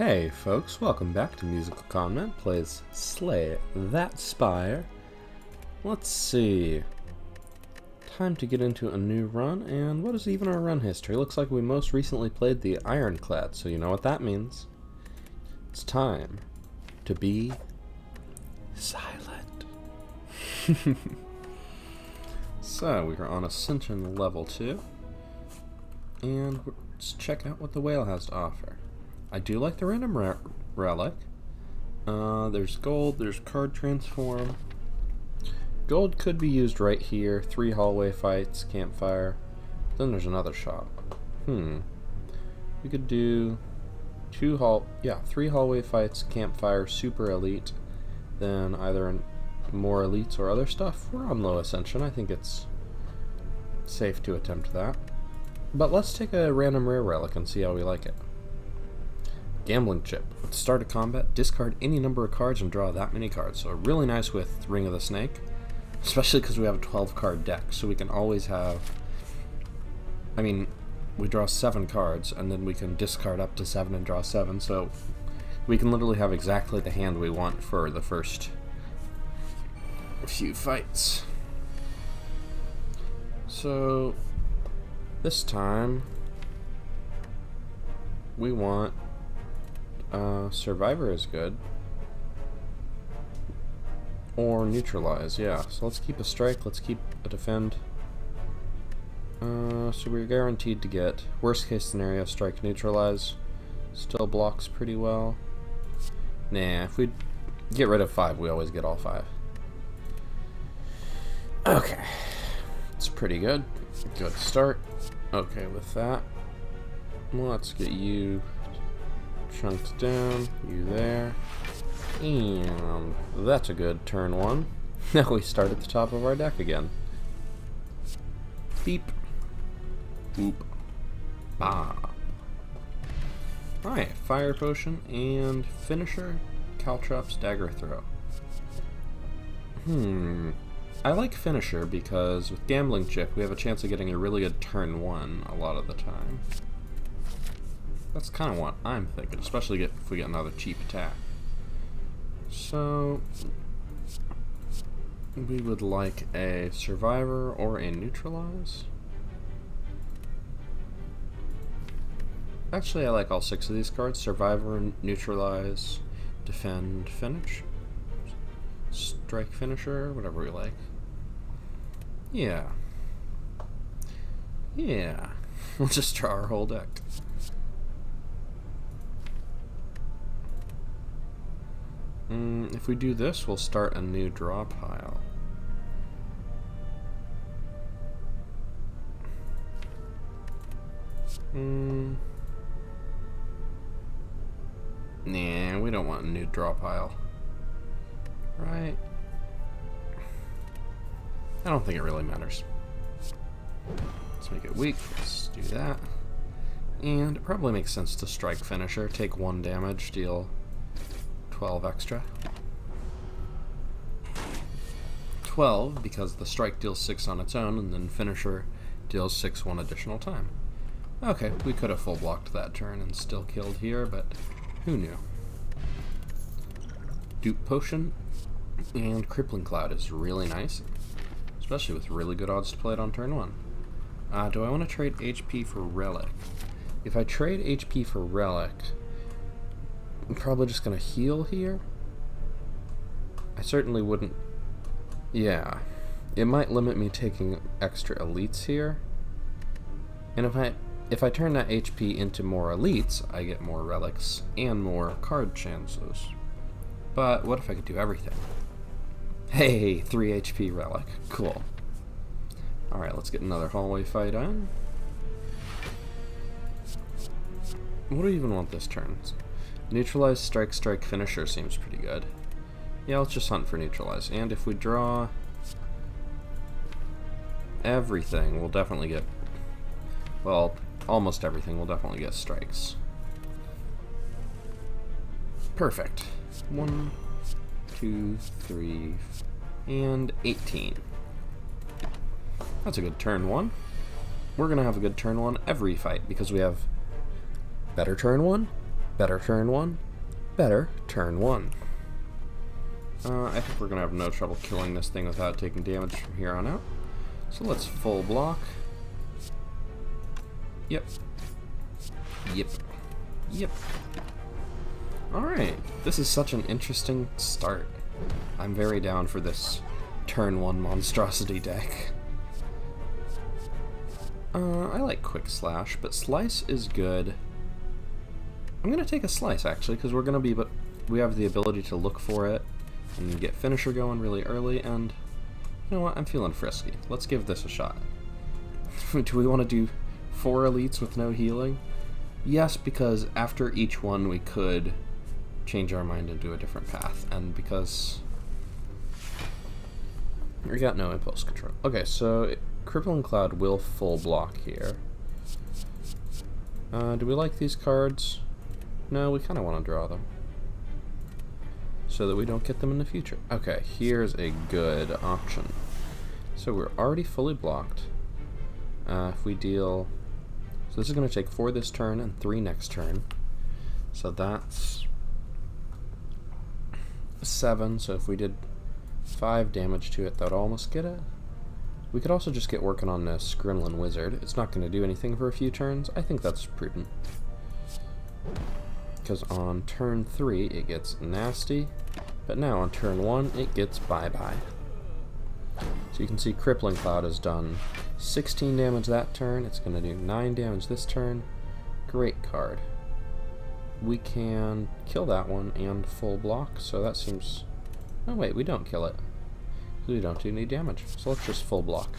Hey folks, welcome back to MusicalConman plays Slay That Spire. Let's see. Time to get into a new run, and what is even our run history? Looks like we most recently played the Ironclad, so you know what that means. It's time to be silent. So, we are on Ascension level 2, and let's check out what the whale has to offer. I do like the random relic. There's gold, there's card transform. Gold could be used right here. 3 hallway fights, campfire. Then there's another shop. We could do 3 hallway fights, campfire, super elite. Then either more elites or other stuff. We're on low ascension. I think it's safe to attempt that. But let's take a random rare relic and see how we like it. Gambling chip. At the start of combat, discard any number of cards and draw that many cards. So really nice with Ring of the Snake, especially because we have a 12 card deck, so we can always have, we draw 7 cards and then we can discard up to 7 and draw 7, so we can literally have exactly the hand we want for the first few fights. So this time we want Survivor is good. Or Neutralize, yeah. So let's keep a Strike, let's keep a Defend. So we're guaranteed to get, worst case scenario, Strike, Neutralize. Still blocks pretty well. Nah, if we get rid of 5, we always get all 5. Okay. It's pretty good. Good start. Okay, with that, let's get you chunked down, you there, and that's a good turn 1. Now we start at the top of our deck again. Beep. Boop. Bob. Alright, Fire Potion and Finisher, Caltrops, Dagger Throw. I like Finisher because with Gambling Chip we have a chance of getting a really good turn 1 a lot of the time. That's kind of what I'm thinking, especially if we get another cheap attack. So we would like a Survivor or a Neutralize. Actually, I like all 6 of these cards. Survivor, Neutralize, Defend, Finish, Strike, Finisher, whatever we like. Yeah. We'll just draw our whole deck. If we do this, we'll start a new draw pile. Nah, we don't want a new draw pile. Right? I don't think it really matters. Let's make it weak. Let's do that. And it probably makes sense to Strike Finisher. Take 1 damage, deal 12 extra. 12 because the Strike deals 6 on its own, and then Finisher deals 6 one additional time. Okay, we could have full blocked that turn and still killed here, but who knew? Dupe Potion and Crippling Cloud is really nice, especially with really good odds to play it on turn 1. Do I want to trade HP for Relic? If I trade HP for Relic, I'm probably just going to heal here. I certainly wouldn't. Yeah, it might limit me taking extra elites here. And if I turn that HP into more elites, I get more relics and more card chances. But what if I could do everything? Hey, 3 HP relic. Cool. Alright, let's get another hallway fight on. What do you even want this turn? Neutralize, Strike, Strike, Finisher seems pretty good. Yeah, let's just hunt for Neutralize. And if we draw everything, we'll definitely get, well, almost everything, we'll definitely get strikes. Perfect. 1, 2, 3, and 18. That's a good turn 1. We're going to have a good turn 1 every fight because we have better turn 1, Better turn one. Better turn one. I think we're going to have no trouble killing this thing without taking damage from here on out. So let's full block. Yep. Yep. Yep. Alright, this is such an interesting start. I'm very down for this turn one monstrosity deck. I like Quick Slash, but Slice is good. I'm gonna take a Slice actually, because we have the ability to look for it and get Finisher going really early, and you know what, I'm feeling frisky. Let's give this a shot. Do we want to do 4 elites with no healing? Yes, because after each one we could change our mind and do a different path, and because we got no impulse control. Okay, so Crippling Cloud will full block here. Do we like these cards? No, we kind of want to draw them so that we don't get them in the future. Okay, here's a good option. So we're already fully blocked. If we deal... So this is going to take 4 this turn and 3 next turn. So that's 7. So if we did 5 damage to it, that would almost get it. We could also just get working on this Gremlin Wizard. It's not going to do anything for a few turns. I think that's prudent. Because on turn 3 it gets nasty, but now on turn 1 it gets bye-bye. So you can see Crippling Cloud has done 16 damage that turn. It's going to do 9 damage this turn. Great card. We can kill that one and full block, so that seems... Oh wait, we don't kill it. We don't do any damage, so let's just full block.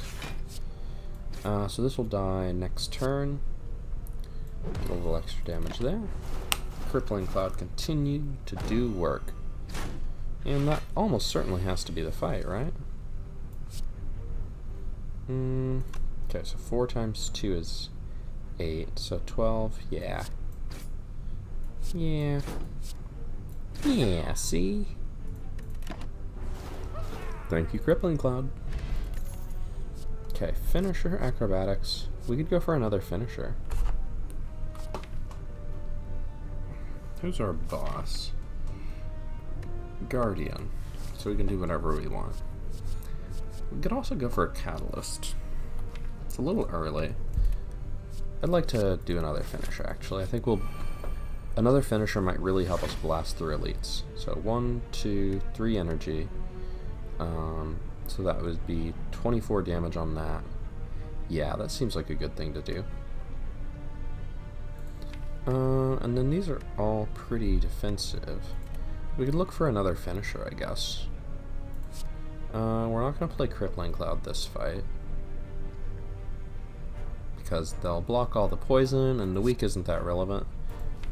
So this will die next turn. A little extra damage there. Crippling Cloud continue to do work. And that almost certainly has to be the fight, right? Okay, so 4 times 2 is 8, so 12, yeah. Yeah. Yeah, see? Thank you, Crippling Cloud. Okay, Finisher, Acrobatics. We could go for another Finisher. Who's our boss? Guardian. So we can do whatever we want. We could also go for a Catalyst. It's a little early. I'd like to do another Finisher, actually. I think another Finisher might really help us blast through elites. So 1, 2, 3 energy. So that would be 24 damage on that. Yeah, that seems like a good thing to do. And then these are all pretty defensive. We could look for another Finisher, I guess. We're not going to play Crippling Cloud this fight, because they'll block all the poison, and the weak isn't that relevant.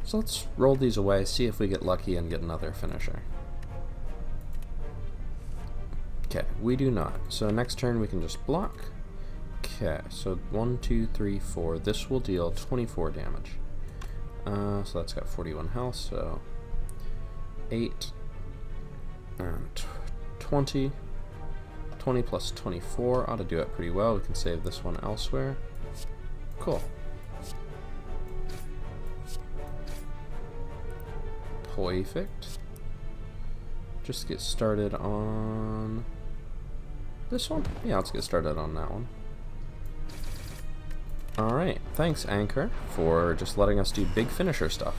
So let's roll these away, see if we get lucky and get another Finisher. Okay, we do not. So next turn we can just block. Okay, so 1, 2, 3, 4. This will deal 24 damage. So that's got 41 health, so 8 and 20. 20 plus 24 ought to do it pretty well. We can save this one elsewhere. Cool. Perfect. Just get started on this one? Yeah, let's get started on that one. Alright, thanks Anchor for just letting us do big Finisher stuff.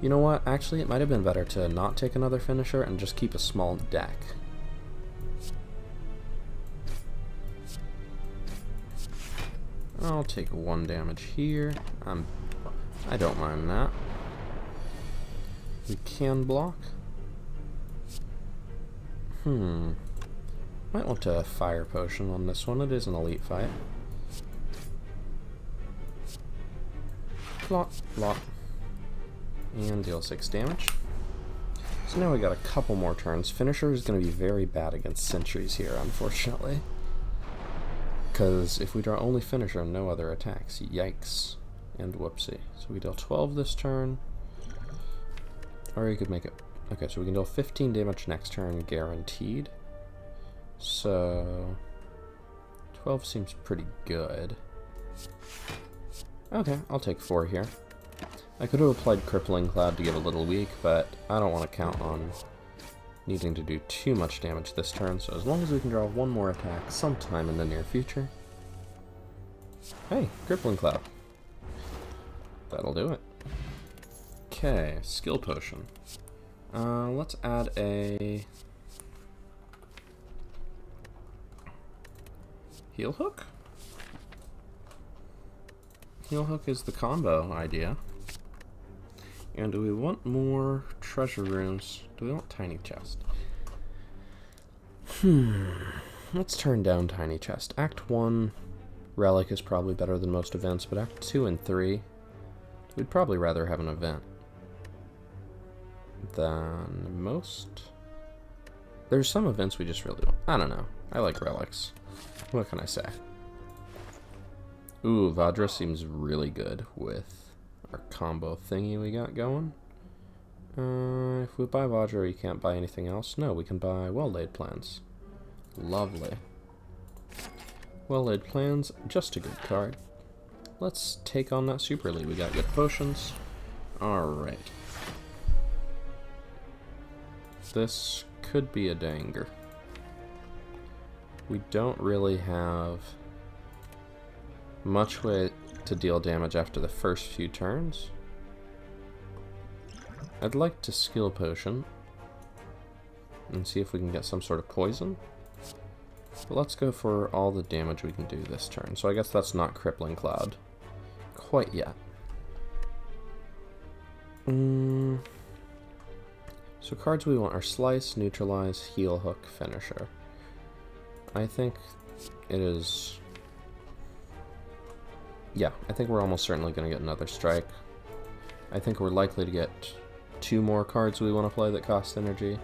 You know what, actually it might have been better to not take another Finisher and just keep a small deck. I'll take 1 damage here. I don't mind that. We can block. Might want to Fire Potion on this one. It is an elite fight. Block, block. And deal 6 damage. So now we got a couple more turns. Finisher is going to be very bad against sentries here, unfortunately. Because if we draw only Finisher and no other attacks, yikes. And whoopsie. So we deal 12 this turn. Or you could make it... Okay, so we can deal 15 damage next turn, guaranteed. So... 12 seems pretty good. Okay, I'll take 4 here. I could have applied Crippling Cloud to get a little weak, but I don't want to count on needing to do too much damage this turn, so as long as we can draw one more attack sometime in the near future. Hey, Crippling Cloud. That'll do it. Okay, Skill Potion. Let's add a Heal Hook? Heal Hook is the combo idea. And do we want more treasure rooms? Do we want Tiny Chest? Let's turn down Tiny Chest. Act 1, Relic is probably better than most events, but Act 2 and 3, we'd probably rather have an event than most. There's some events we just really don't. I don't know. I like relics. What can I say? Ooh, Vajra seems really good with our combo thingy we got going. If we buy Vajra, you can't buy anything else. No, we can buy Well-Laid Plans. Lovely. Well-Laid Plans, just a good card. Let's take on that Super Elite. We got good potions. Alright. This could be a danger. We don't really have much way to deal damage after the first few turns. I'd like to Skill Potion and see if we can get some sort of poison. But let's go for all the damage we can do this turn. So I guess that's not Crippling Cloud quite yet. So cards we want are Slice, Neutralize, Heal Hook, Finisher. I think it is... Yeah, I think we're almost certainly going to get another Strike. I think we're likely to get 2 more cards we want to play that cost energy.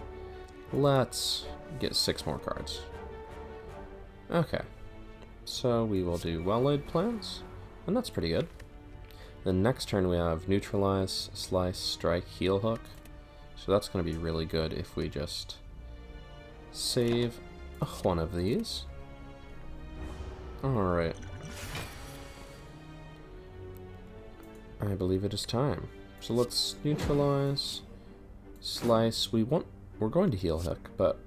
Let's get 6 more cards. Okay, so we will do Well-Laid Plans, and that's pretty good. The next turn we have Neutralize, Slice, Strike, Heal Hook. So that's going to be really good if we just save one of these. Alright. I believe it is time. So let's Neutralize, Slice. We're going to Heal Hook, but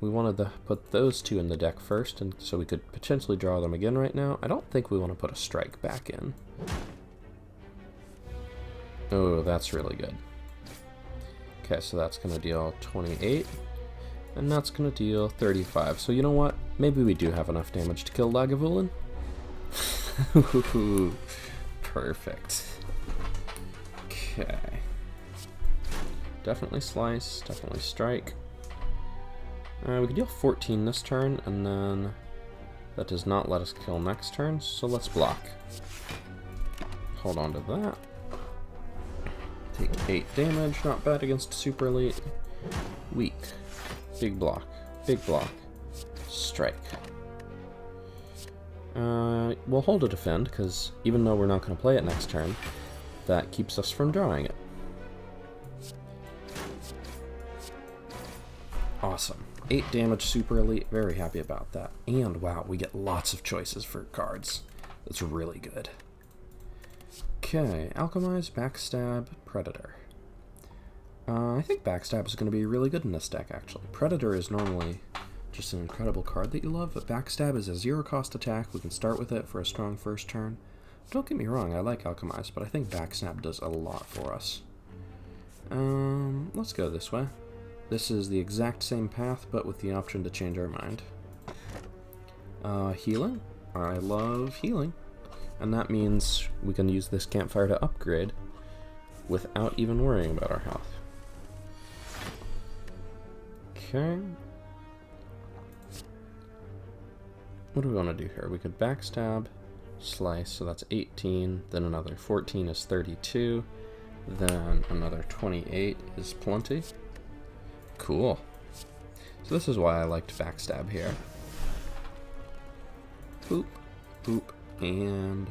we wanted to put those 2 in the deck first, and so we could potentially draw them again right now. I don't think we want to put a Strike back in. Oh, that's really good. Okay, so that's going to deal 28, and that's going to deal 35. So you know what? Maybe we do have enough damage to kill Lagavulin. Perfect. Okay. Definitely Slice, definitely Strike. We could deal 14 this turn, and then that does not let us kill next turn, so let's block. Hold on to that. Take 8 damage, not bad against Super Elite. Weak. Big block. Big block. Strike. We'll hold a defend, because even though we're not going to play it next turn, that keeps us from drawing it. Awesome. 8 damage Super Elite, very happy about that. And wow, we get lots of choices for cards. That's really good. Okay, Alchemize, Backstab, Predator. I think Backstab is going to be really good in this deck, actually. Predator is normally just an incredible card that you love, but Backstab is a 0-cost attack. We can start with it for a strong first turn. Don't get me wrong, I like Alchemize, but I think Backstab does a lot for us. Let's go this way. This is the exact same path, but with the option to change our mind. Healing. I love healing. And that means we can use this campfire to upgrade without even worrying about our health. Okay. What do we want to do here? We could Backstab, Slice, so that's 18, then another 14 is 32, then another 28 is plenty. Cool. So this is why I liked Backstab here. Boop, boop, and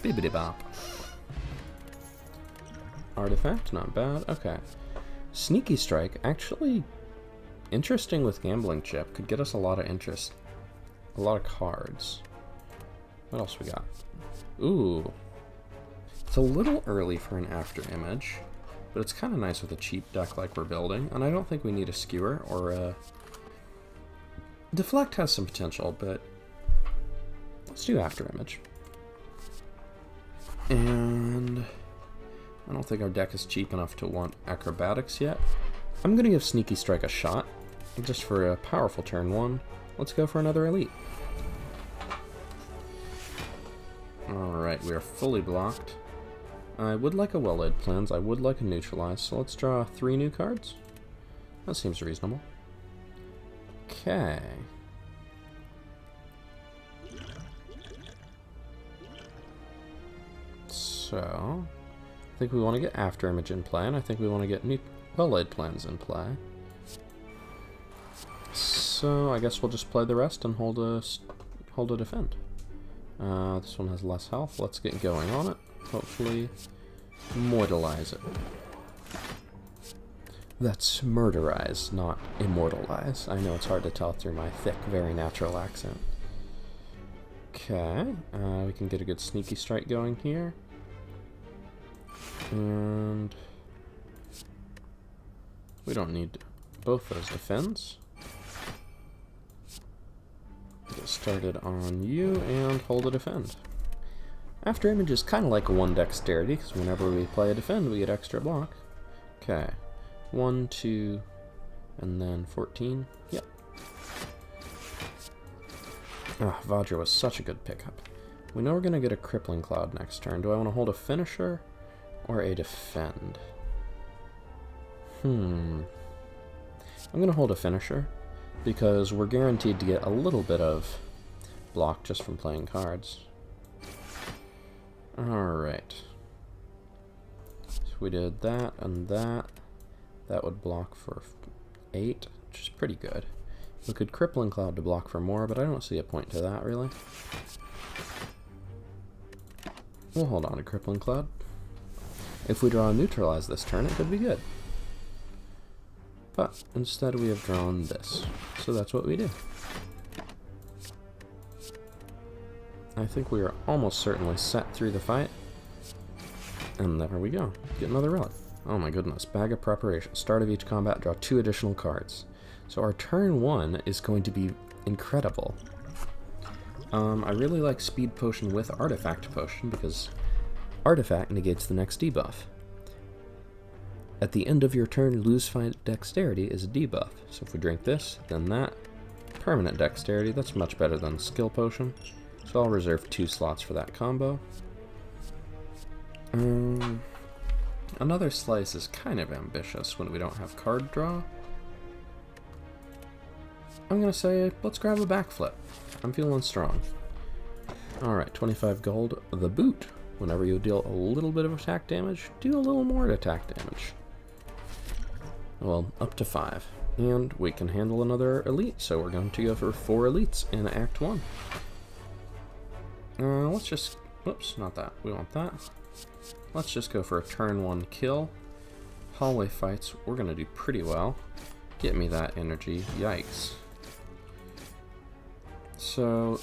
bibbidi bop. Artifact, not bad. Okay. Sneaky Strike, actually interesting with Gambling Chip. Could get us a lot of interest. A lot of cards. What else we got? Ooh. It's a little early for an after image, but it's kind of nice with a cheap deck like we're building, and I don't think we need a skewer or a... Deflect has some potential, but let's do after image. And I don't think our deck is cheap enough to want acrobatics yet. I'm going to give Sneaky Strike a shot, just for a powerful turn one. Let's go for another elite. Alright, we are fully blocked. I would like a well-laid plans, I would like a neutralize, so let's draw 3 new cards. That seems reasonable. Okay. So, I think we want to get after image in play, and I think we want to get well-laid plans in play. So I guess we'll just play the rest and hold a defend. This one has less health. Let's get going on it. Hopefully, mortalize it. That's murderize, not immortalize. I know it's hard to tell through my thick, very natural accent. Okay, we can get a good Sneaky Strike going here. And we don't need both those defends. Get started on you and hold a defend. After image is kind of like a 1 dexterity, because whenever we play a defend, we get extra block. Okay. 1, 2, and then 14. Yep. Ah, Vajra was such a good pickup. We know we're going to get a Crippling Cloud next turn. Do I want to hold a finisher or a defend? I'm going to hold a finisher, because we're guaranteed to get a little bit of block just from playing cards. Alright. So we did that and that. That would block for 8, which is pretty good. We could Crippling Cloud to block for more, but I don't see a point to that, really. We'll hold on to Crippling Cloud. If we draw a neutralize this turn, it could be good. But instead we have drawn this, so that's what we do. I think we are almost certainly set through the fight. And there we go. Get another relic. Oh my goodness. Bag of Preparation. Start of each combat, draw 2 additional cards. So our turn 1 is going to be incredible. I really like Speed Potion with Artifact Potion, because Artifact negates the next debuff. At the end of your turn, lose 5 dexterity is a debuff. So if we drink this, then that. Permanent dexterity, that's much better than Skill Potion. So I'll reserve 2 slots for that combo. Another slice is kind of ambitious when we don't have card draw. I'm going to say, let's grab a backflip. I'm feeling strong. Alright, 25 gold. The boot. Whenever you deal a little bit of attack damage, do a little more attack damage. Well, up to 5. And we can handle another elite, so we're going to go for 4 elites in Act 1. Let's just... Whoops, not that. We want that. Let's just go for a turn 1 kill. Hallway fights, we're going to do pretty well. Get me that energy. Yikes. So,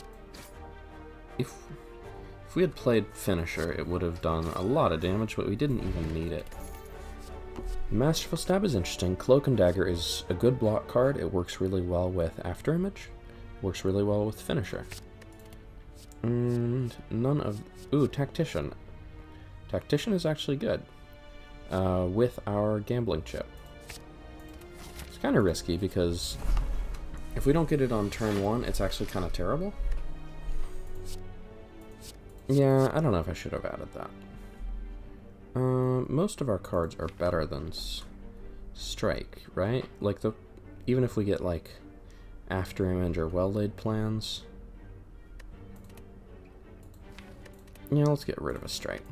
if we had played Finisher, it would have done a lot of damage, but we didn't even need it. Masterful Stab is interesting. Cloak and Dagger is a good block card. It works really well with After Image. Works really well with Finisher. And none of... Ooh, Tactician. Tactician is actually good. With our Gambling Chip. It's kind of risky, because if we don't get it on turn 1, it's actually kind of terrible. Yeah, I don't know if I should have added that. Most of our cards are better than Strike, right? Like, even if we get, like, After Image or Well-Laid Plans. Yeah, let's get rid of a Strike.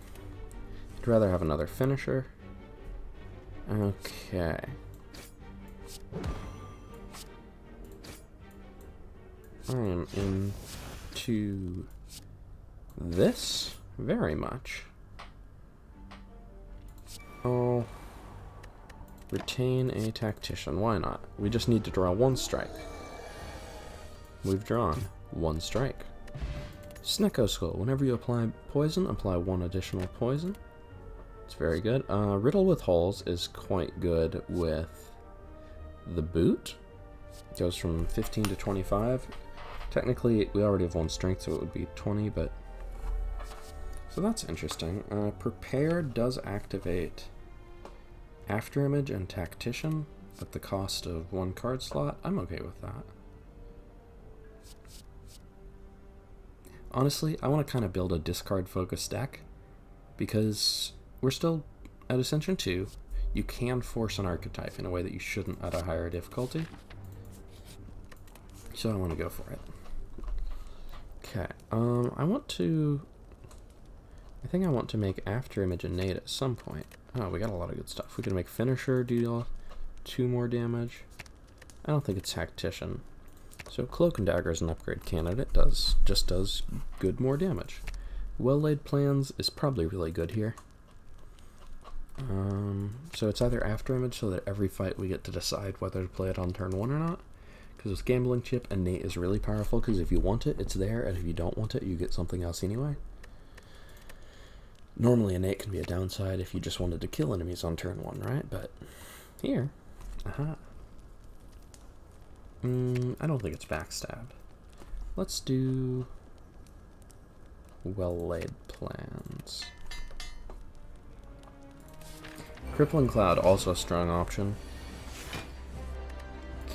I'd rather have another Finisher. Okay. I am into this very much. I'll retain a Tactician. Why not? We just need to draw 1 strike. We've drawn 1 strike. Snecko Skull. Whenever you apply poison, apply 1 additional poison. It's very good. Riddle with Holes is quite good with the boot. It goes from 15 to 25. Technically, we already have 1 strength, so it would be 20, but... So that's interesting. Prepare does activate Afterimage and Tactician at the cost of 1 card slot. I'm okay with that. Honestly, I want to kind of build a discard-focused deck, because we're still at Ascension 2. You can force an archetype in a way that you shouldn't at a higher difficulty. So I want to go for it. Okay, I think I want to make Afterimage innate at some point. Oh, we got a lot of good stuff. We can make Finisher deal 2 more damage. I don't think it's Tactician. So Cloak and Dagger is an upgrade candidate. Just does good more damage. Well-Laid Plans is probably really good here. So it's either Afterimage, so that every fight we get to decide whether to play it on turn 1 or not. Because with Gambling Chip, innate is really powerful, because if you want it, it's there, and if you don't want it, you get something else anyway. Normally innate can be a downside if you just wanted to kill enemies on turn 1, right? But here, aha. I don't think it's backstabbed. Let's do Well-Laid Plans. Crippling Cloud, also a strong option.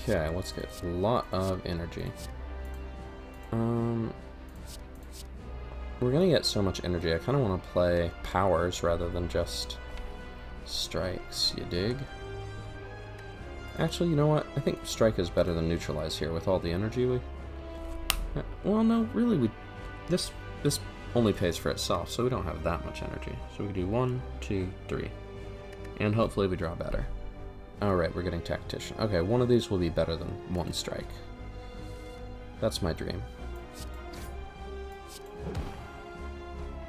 Okay, let's get a lot of energy. We're gonna get so much energy, I kind of want to play powers rather than just strikes, you dig? Actually, you know what? I think strike is better than neutralize here with all the energy we... Well, no, really, this only pays for itself, so we don't have that much energy. So we can do 1, 2, 3. And hopefully we draw better. Alright, we're getting Tactician. Okay, one of these will be better than 1 strike. That's my dream.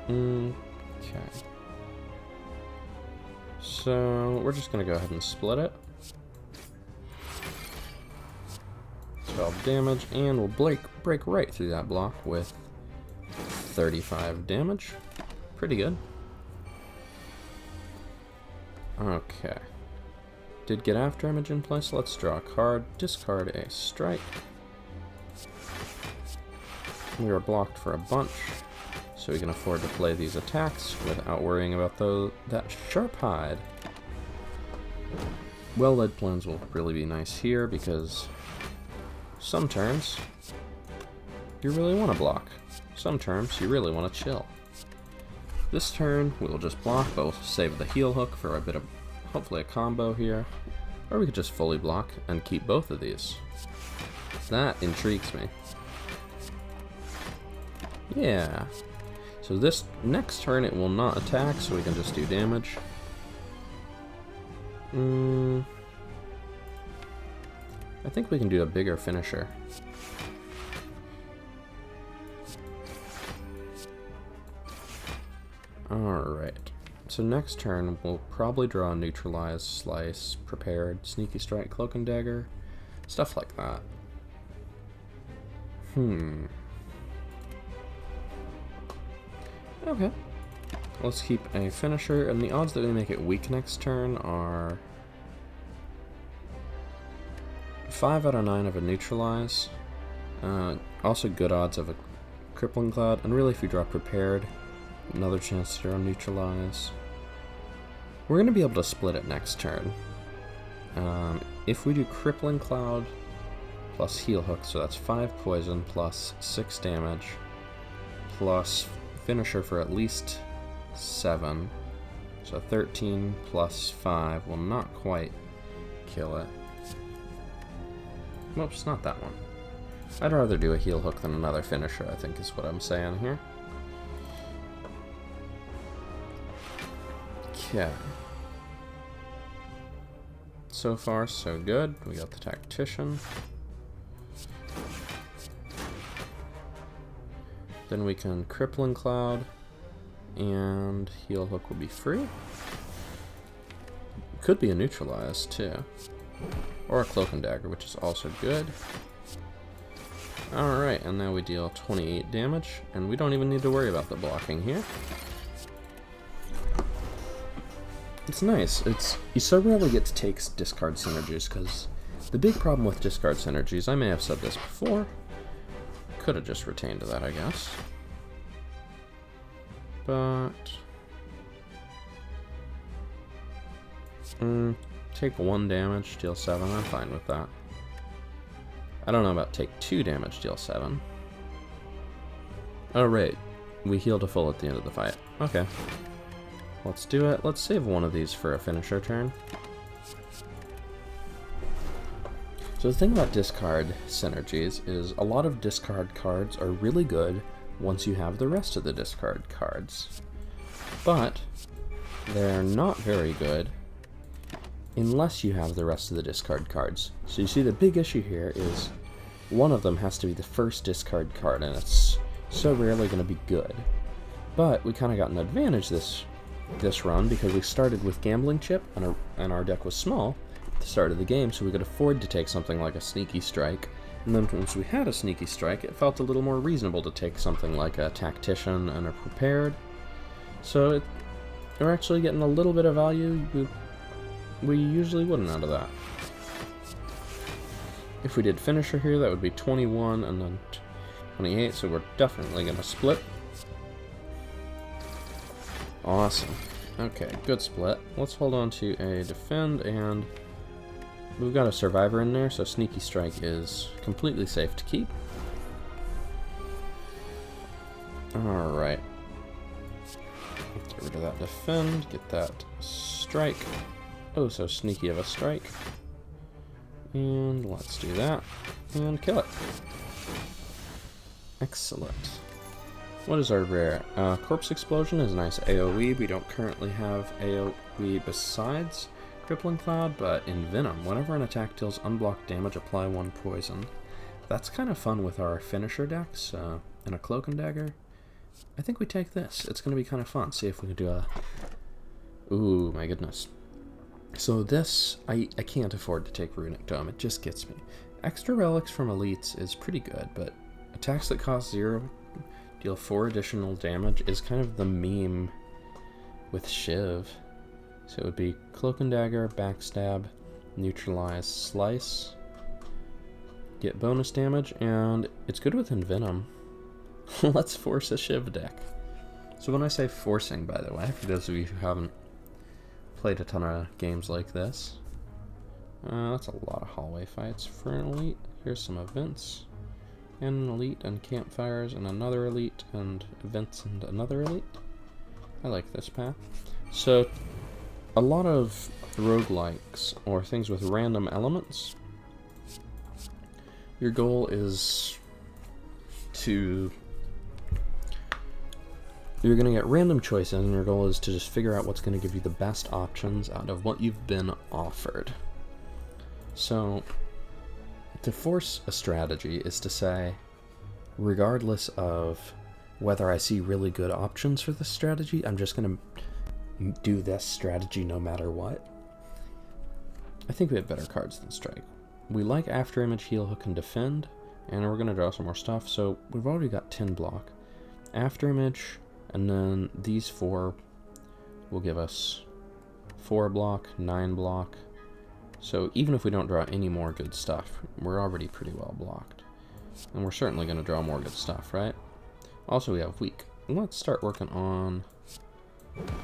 Okay. So, we're just gonna go ahead and split it. 12 damage, and we'll break right through that block with 35 damage. Pretty good. Okay. Did get Afterimage in place. Let's draw a card. Discard a strike. We are blocked for a bunch, so we can afford to play these attacks without worrying about that sharp hide. Well-Laid Plans will really be nice here, because some turns you really want to block. Some turns you really want to chill. This turn we'll just block, but we'll save the heal hook for a bit of, hopefully, a combo here. Or we could just fully block and keep both of these. That intrigues me. Yeah. So this next turn it will not attack, so we can just do damage. I think we can do a bigger finisher. Alright. So next turn we'll probably draw Neutralize, Slice, Prepared, Sneaky Strike, Cloak and Dagger. Stuff like that. Okay. Let's keep a finisher, and the odds that we make it weak next turn are 5 out of 9 of a Neutralize. Also good odds of a Crippling Cloud, and really if you draw Prepared, another chance to draw Neutralize. We're going to be able to split it next turn. If we do Crippling Cloud plus Heal Hook, so that's 5 poison plus 6 damage plus finisher for at least 7, so 13 plus 5 will not quite kill it. Whoops, not that one. I'd rather do a heal hook than another finisher, I think is what I'm saying here. Okay. So far, so good. We got the Tactician. Then we can Crippling Cloud, and Heal Hook will be free. Could be a Neutralize, too. Or a Cloak and Dagger, which is also good. Alright, and now we deal 28 damage, and we don't even need to worry about the blocking here. It's nice. You so rarely get to take discard synergies, because the big problem with discard synergies, I may have said this before, could have just retained that, I guess. But... take 1 damage, deal 7, I'm fine with that. I don't know about take 2 damage, deal 7. Oh, right. We heal to full at the end of the fight. Okay. Let's do it. Let's save one of these for a finisher turn. So the thing about discard synergies is a lot of discard cards are really good once you have the rest of the discard cards. But they're not very good unless you have the rest of the discard cards. So you see the big issue here is one of them has to be the first discard card, and it's so rarely going to be good. But we kind of got an advantage this run because we started with Gambling Chip, and our deck was small at the start of the game, so we could afford to take something like a Sneaky Strike. And then once we had a Sneaky Strike, it felt a little more reasonable to take something like a Tactician and a Prepared. So we're actually getting a little bit of value we usually wouldn't out of that. If we did Finisher here, that would be 21 and then 28, so we're definitely going to split. Awesome. Okay, good split. Let's hold on to a Defend, and we've got a Survivor in there, so Sneaky Strike is completely safe to keep. Alright. Get rid of that Defend, get that Strike. Oh, so sneaky of a strike. And let's do that. And kill it. Excellent. What is our rare? Corpse Explosion is a nice AoE. We don't currently have AoE besides Crippling Cloud, but in Venom, whenever an attack deals unblocked damage, apply 1 poison. That's kind of fun with our finisher decks, and a Cloak and Dagger. I think we take this. It's going to be kind of fun. See if we can do a... Ooh, my goodness. So this, I can't afford to take Runic Dome, it just gets me. Extra relics from elites is pretty good, but attacks that cost 0, deal 4 additional damage is kind of the meme with Shiv. So it would be Cloak and Dagger, Backstab, Neutralize, Slice, get bonus damage, and it's good with Envenom. Let's force a Shiv deck. So when I say forcing, by the way, for those of you who haven't played a ton of games like this. That's a lot of hallway fights for an elite. Here's some events, and an elite, and campfires, and another elite, and events, and another elite. I like this path. So, a lot of roguelikes, or things with random elements, your goal is to... You're going to get random choices, and your goal is to just figure out what's going to give you the best options out of what you've been offered. So, to force a strategy is to say, regardless of whether I see really good options for this strategy, I'm just going to do this strategy no matter what. I think we have better cards than Strike. We like After Image, Heal, Hook, and Defend, and we're going to draw some more stuff, so we've already got 10 block. After Image... And then these 4 will give us 4 block, 9 block. So even if we don't draw any more good stuff, we're already pretty well blocked. And we're certainly going to draw more good stuff, right? Also, we have weak. Let's start working on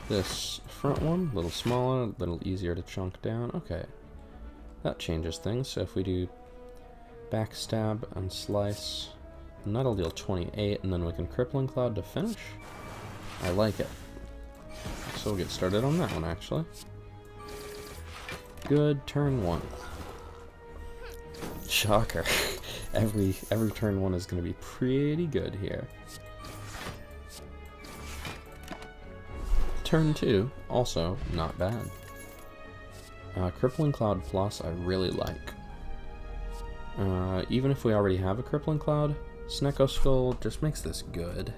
this front one. A little smaller, a little easier to chunk down. Okay, that changes things. So if we do Backstab and Slice, and that'll deal 28, and then we can Crippling Cloud to finish. I like it. So we'll get started on that one, actually. Good, turn 1. Shocker. every turn 1 is going to be pretty good here. Turn 2, also not bad. Crippling Cloud Plus I really like. Even if we already have a Crippling Cloud, Snecko Skull just makes this good.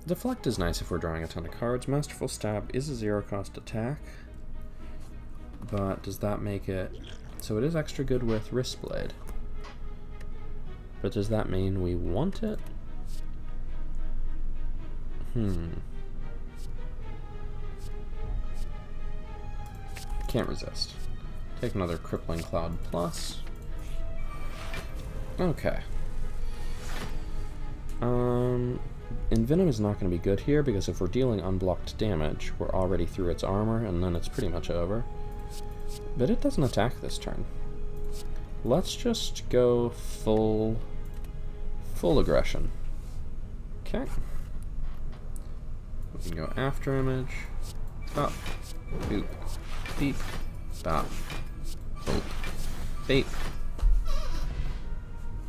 Deflect is nice if we're drawing a ton of cards. Masterful Stab is a 0-cost attack, but does that make it so it is extra good with Wrist Blade. But does that mean we want it? Can't resist. Take another Crippling Cloud Plus. Okay. Envenom is not going to be good here, because if we're dealing unblocked damage, we're already through its armor, and then it's pretty much over. But it doesn't attack this turn. Let's just go full aggression. Okay. We can go After Image. Up. Boop. Beep. Bop. Boop. Beep.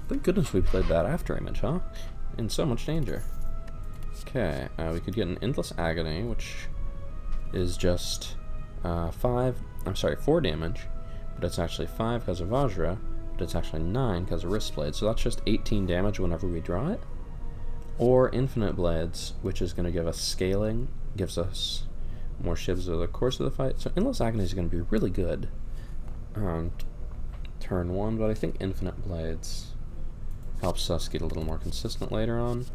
Thank goodness we played that After Image, huh? In so much danger. Okay, we could get an Endless Agony, which is just 4 damage, but it's actually 5 because of Vajra, but it's actually 9 because of Wrist Blade, so that's just 18 damage whenever we draw it. Or Infinite Blades, which is going to give us scaling, gives us more shivs over the course of the fight. So Endless Agony is going to be really good on turn 1, but I think Infinite Blades helps us get a little more consistent later on.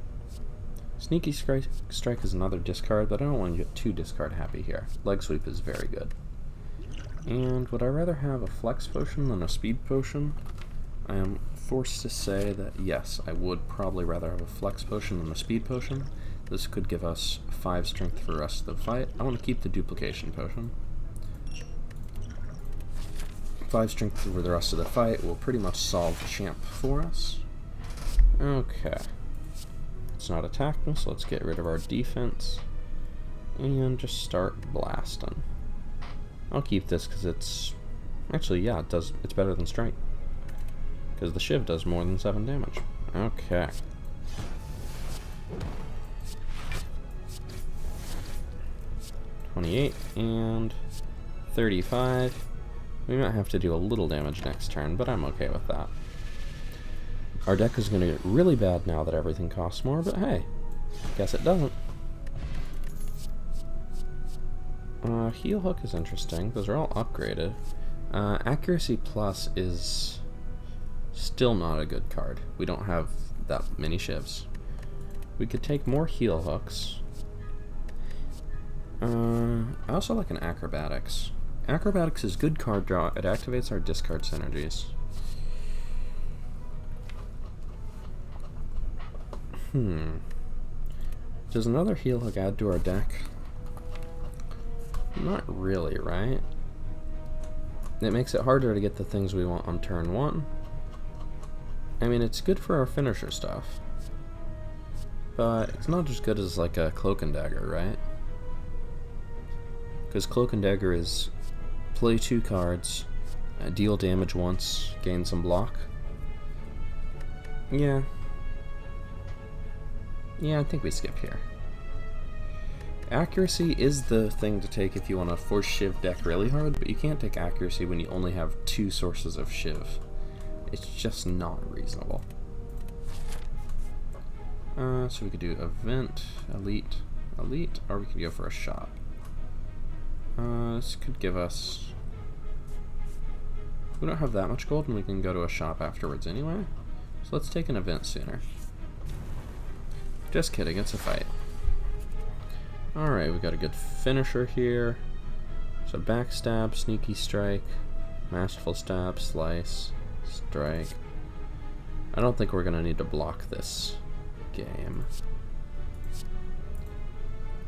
Sneaky Strike is another discard, but I don't want to get too discard happy here. Leg Sweep is very good. And would I rather have a Flex Potion than a Speed Potion? I am forced to say that yes, I would probably rather have a Flex Potion than a Speed Potion. This could give us 5 strength for the rest of the fight. I want to keep the Duplication Potion. 5 strength for the rest of the fight will pretty much solve Champ for us. Okay. It's not attacking, so let's get rid of our defense and just start blasting. I'll keep this because it's actually, yeah, it's better than Strike, because the Shiv does more than 7 damage. Okay. $28 and 35. We might have to do a little damage next turn, but I'm okay with that. Our deck is going to get really bad now that everything costs more, but hey, guess it doesn't. Heal Hook is interesting. Those are all upgraded. Accuracy Plus is still not a good card. We don't have that many shivs. We could take more Heal Hooks. I also like an Acrobatics. Acrobatics is good card draw. It activates our discard synergies. Does another Heal Hook add to our deck? Not really, right? It makes it harder to get the things we want on turn 1. I mean, it's good for our finisher stuff, but it's not as good as like a Cloak and Dagger, right? Because Cloak and Dagger is play 2 cards, deal damage once, gain some block. Yeah, I think we skip here. Accuracy is the thing to take if you want to force Shiv deck really hard, but you can't take Accuracy when you only have 2 sources of Shiv. It's just not reasonable. So we could do Event, Elite, or we could go for a shot. This could give us... We don't have that much gold, and we can go to a shop afterwards anyway. So let's take an event sooner. Just kidding, it's a fight. Alright, we got a good finisher here. So Backstab, Sneaky Strike, Masterful Stab, Slice, Strike. I don't think we're going to need to block this game.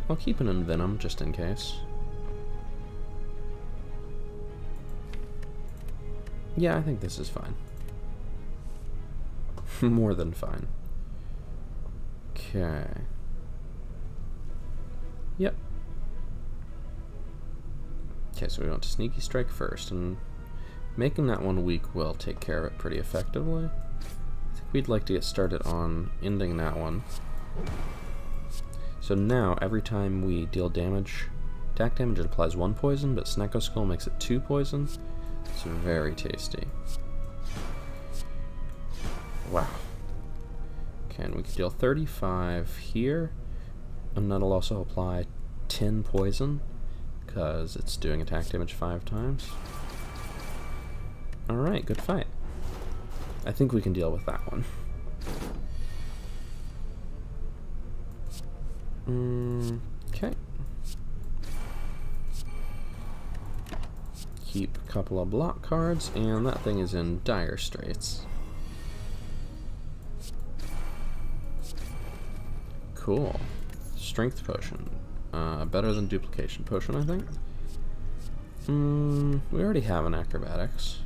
I'll keep an Envenom just in case. Yeah, I think this is fine. More than fine. Okay. Yep. Okay, so we want to Sneaky Strike first, and making that one weak will take care of it pretty effectively. I think we'd like to get started on ending that one. So now, every time we deal damage, attack damage, it applies 1 poison, but Snecko Skull makes it 2 poison. It's very tasty. Wow. Okay, and we can deal 35 here, and that'll also apply 10 poison, because it's doing attack damage 5 times. Alright, good fight. I think we can deal with that one. Okay. Keep a couple of block cards, and that thing is in dire straits. Cool. Strength potion. Better than duplication potion, I think. We already have an acrobatics.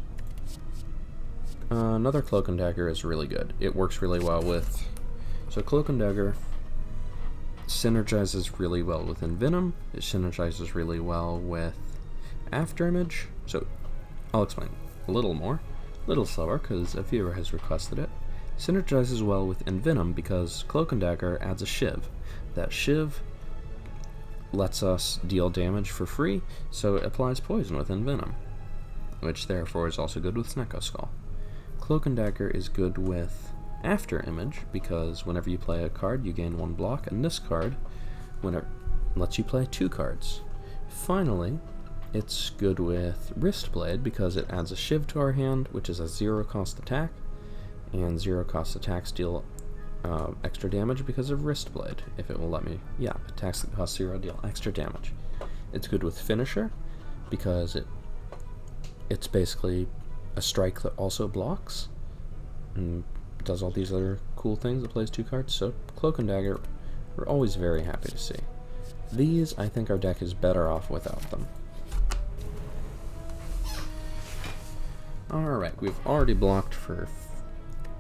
Another cloak and dagger is really good. It works really well with... So cloak and dagger synergizes really well with Envenom. It synergizes really well with Afterimage. So I'll explain a little more, a little slower, because a viewer has requested it. Synergizes well with Envenom because cloak and dagger adds a shiv. That shiv lets us deal damage for free, so it applies poison with Envenom, which therefore is also good with Snecko Skull. Cloak and dagger is good with Afterimage because whenever you play a card, you gain 1 block, and this card lets you play 2 cards. Finally, it's good with Wristblade because it adds a shiv to our hand, which is a 0-cost attack, and 0-cost attacks deal extra damage because of Wristblade. If it will let me, yeah, attacks that cost 0 deal extra damage. It's good with Finisher because it's basically a strike that also blocks and does all these other cool things. It plays 2 cards, so Cloak and Dagger, we're always very happy to see. These, I think our deck is better off without them. Alright, we've already blocked for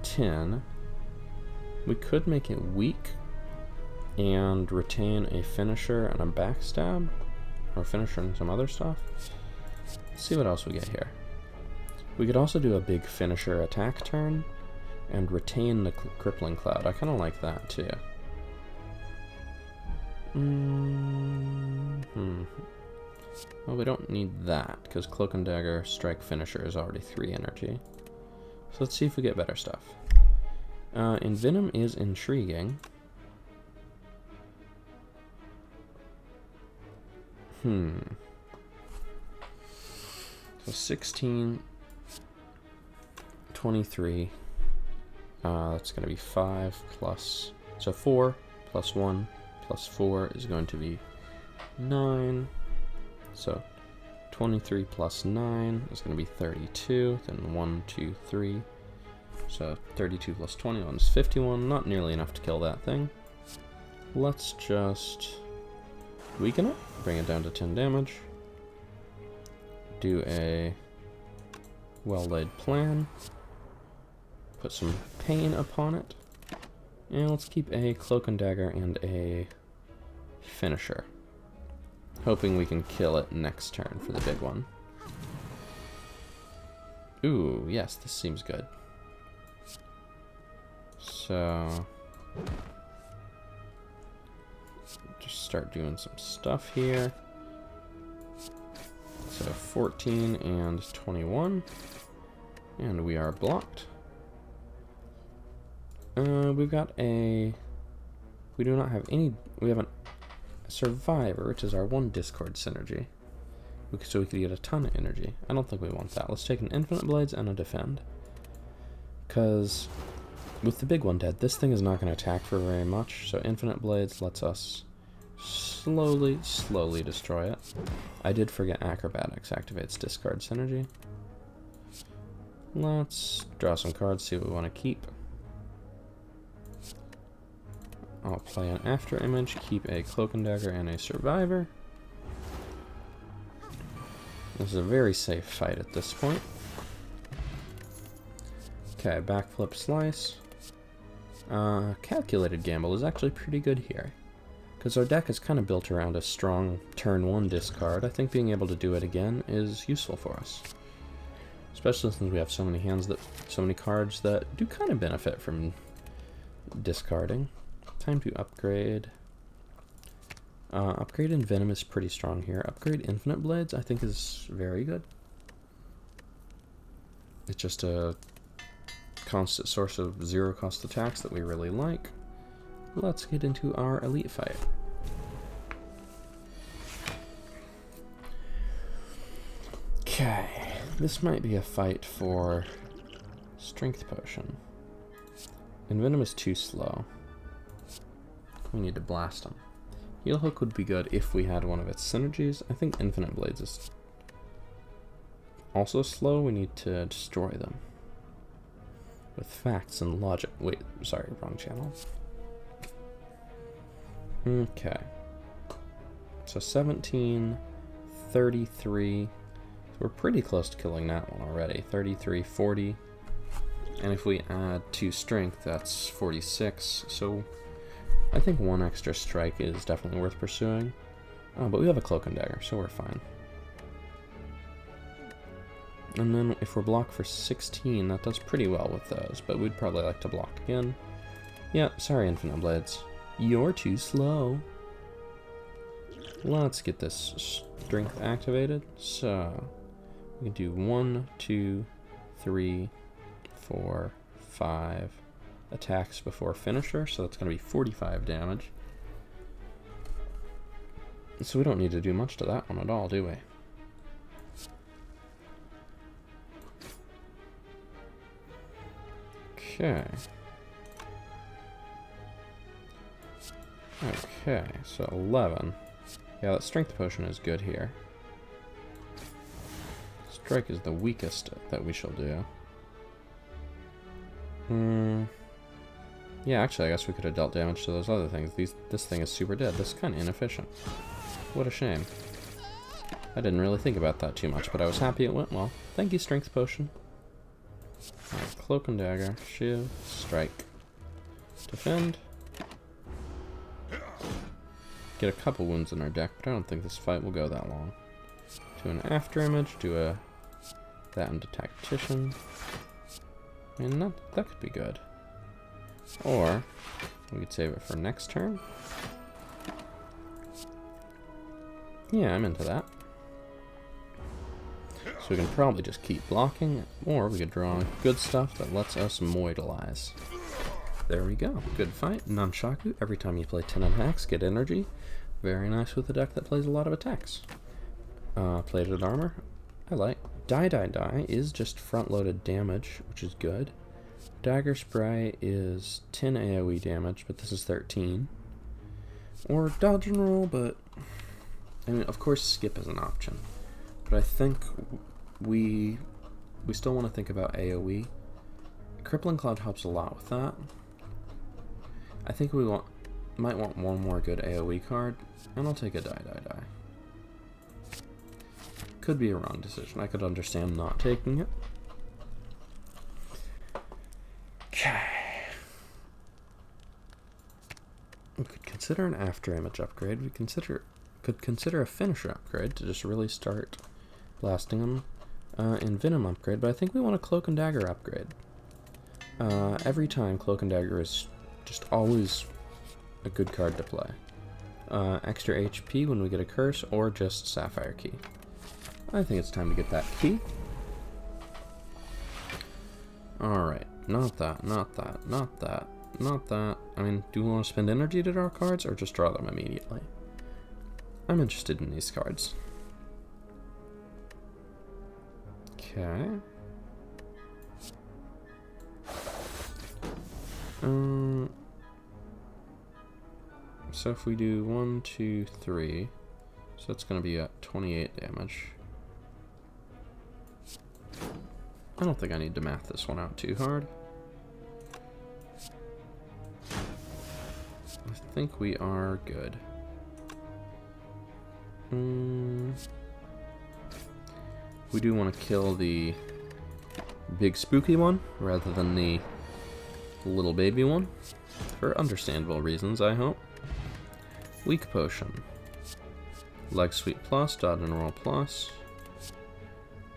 10. We could make it weak and retain a Finisher and a Backstab, or Finisher and some other stuff. Let's see what else we get here. We could also do a big Finisher attack turn and retain the Crippling Cloud. I kind of like that too. Well, we don't need that because Cloak and Dagger Strike Finisher is already 3 energy. So let's see if we get better stuff. Envenom is intriguing. So 16, 23. That's going to be 5 plus... So 4 plus 1 plus 4 is going to be 9. So 23 plus 9 is going to be 32. Then 1, 2, 3. So 32 plus 21 is 51. Not nearly enough to kill that thing. Let's just weaken it. Bring it down to 10 damage. Do a well-laid plan. Put some pain upon it. And let's keep a Cloak and Dagger and a Finisher. Hoping we can kill it next turn for the big one. Ooh, yes, this seems good. So... just start doing some stuff here. So 14 and 21. And we are blocked. We've got a... We do not have any... We have a Survivor, which is our 1 Discord synergy. So we could get a ton of energy. I don't think we want that. Let's take an Infinite Blades and a Defend. Because with the big one dead, this thing is not going to attack for very much. So Infinite Blades lets us slowly destroy it. I did forget Acrobatics activates Discard synergy. Let's draw some cards, see what we want to keep. I'll play an Afterimage, keep a Cloak and Dagger and a Survivor. This is a very safe fight at this point. Okay, Backflip Slice. Calculated Gamble is actually pretty good here. Because our deck is kind of built around a strong turn 1 discard. I think being able to do it again is useful for us. Especially since we have so many cards that do kind of benefit from discarding. Time to upgrade. Upgrade Envenom is pretty strong here. Upgrade Infinite Blades I think is very good. It's just a constant source of 0-cost attacks that we really like. Let's get into our elite fight. Okay, This might be a fight for Strength Potion. Envenom is too slow. We need to blast him. Heal Hook would be good if we had one of its synergies. I think Infinite Blades is also slow. We need to destroy them with facts and logic. Wait, sorry, wrong channel. Okay. So 17, 33. So we're pretty close to killing that one already. 33, 40. And if we add 2 strength, that's 46. So I think 1 extra strike is definitely worth pursuing. But we have a Cloak and Dagger, so we're fine. And then if we're blocked for 16, that does pretty well with those, but we'd probably like to block again. Yeah, sorry, Infinite Blades. You're too slow. Let's get this strength activated. So we can do 1, 2, 3, 4, 5 attacks before finisher, so that's going to be 45 damage. So we don't need to do much to that one at all, do we? Okay. Okay, so 11. Yeah, that strength potion is good here. Strike is the weakest that we shall do. Yeah, actually, I guess we could have dealt damage to those other things. This thing is super dead. This is kind of inefficient. What a shame. I didn't really think about that too much, but I was happy it went well. Thank you, Strength Potion. Alright, Cloak and Dagger, Shield, Strike. Defend. Get a couple wounds in our deck, but I don't think this fight will go that long. Do an after image, do a that into Tactician. I mean, that could be good. Or we could save it for next turn. Yeah, I'm into that. So we can probably just keep blocking, or we could draw good stuff that lets us moidalize. There we go. Good fight. Nunchaku. Every time you play 10 attacks, get energy. Very nice with a deck that plays a lot of attacks. Plated armor. I like. Die is just front-loaded damage, which is good. Dagger Spray is 10 AoE damage, but this is 13. Or dodge and roll, but I mean, of course, skip is an option. But I think we still want to think about AoE. Crippling Cloud helps a lot with that. I think we might want one more good AoE card, and I'll take a die. Could be a wrong decision. I could understand not taking it. Okay. We could consider an after image upgrade. We could consider a finisher upgrade to just really start blasting them. And Venom upgrade, but I think we want a Cloak and Dagger upgrade. Every time Cloak and Dagger is just always a good card to play. Extra HP when we get a curse, or just Sapphire Key. I think it's time to get that key. Alright, not that. I mean, do we want to spend energy to draw cards, or just draw them immediately? I'm interested in these cards. Okay. So if we do 1, 2, 3, so that's going to be at 28 damage. I don't think I need to math this one out too hard. I think we are good. We do want to kill the big spooky one rather than the little baby one, for understandable reasons, I hope. Weak Potion. Leg Sweep plus, Dodge and Roll plus.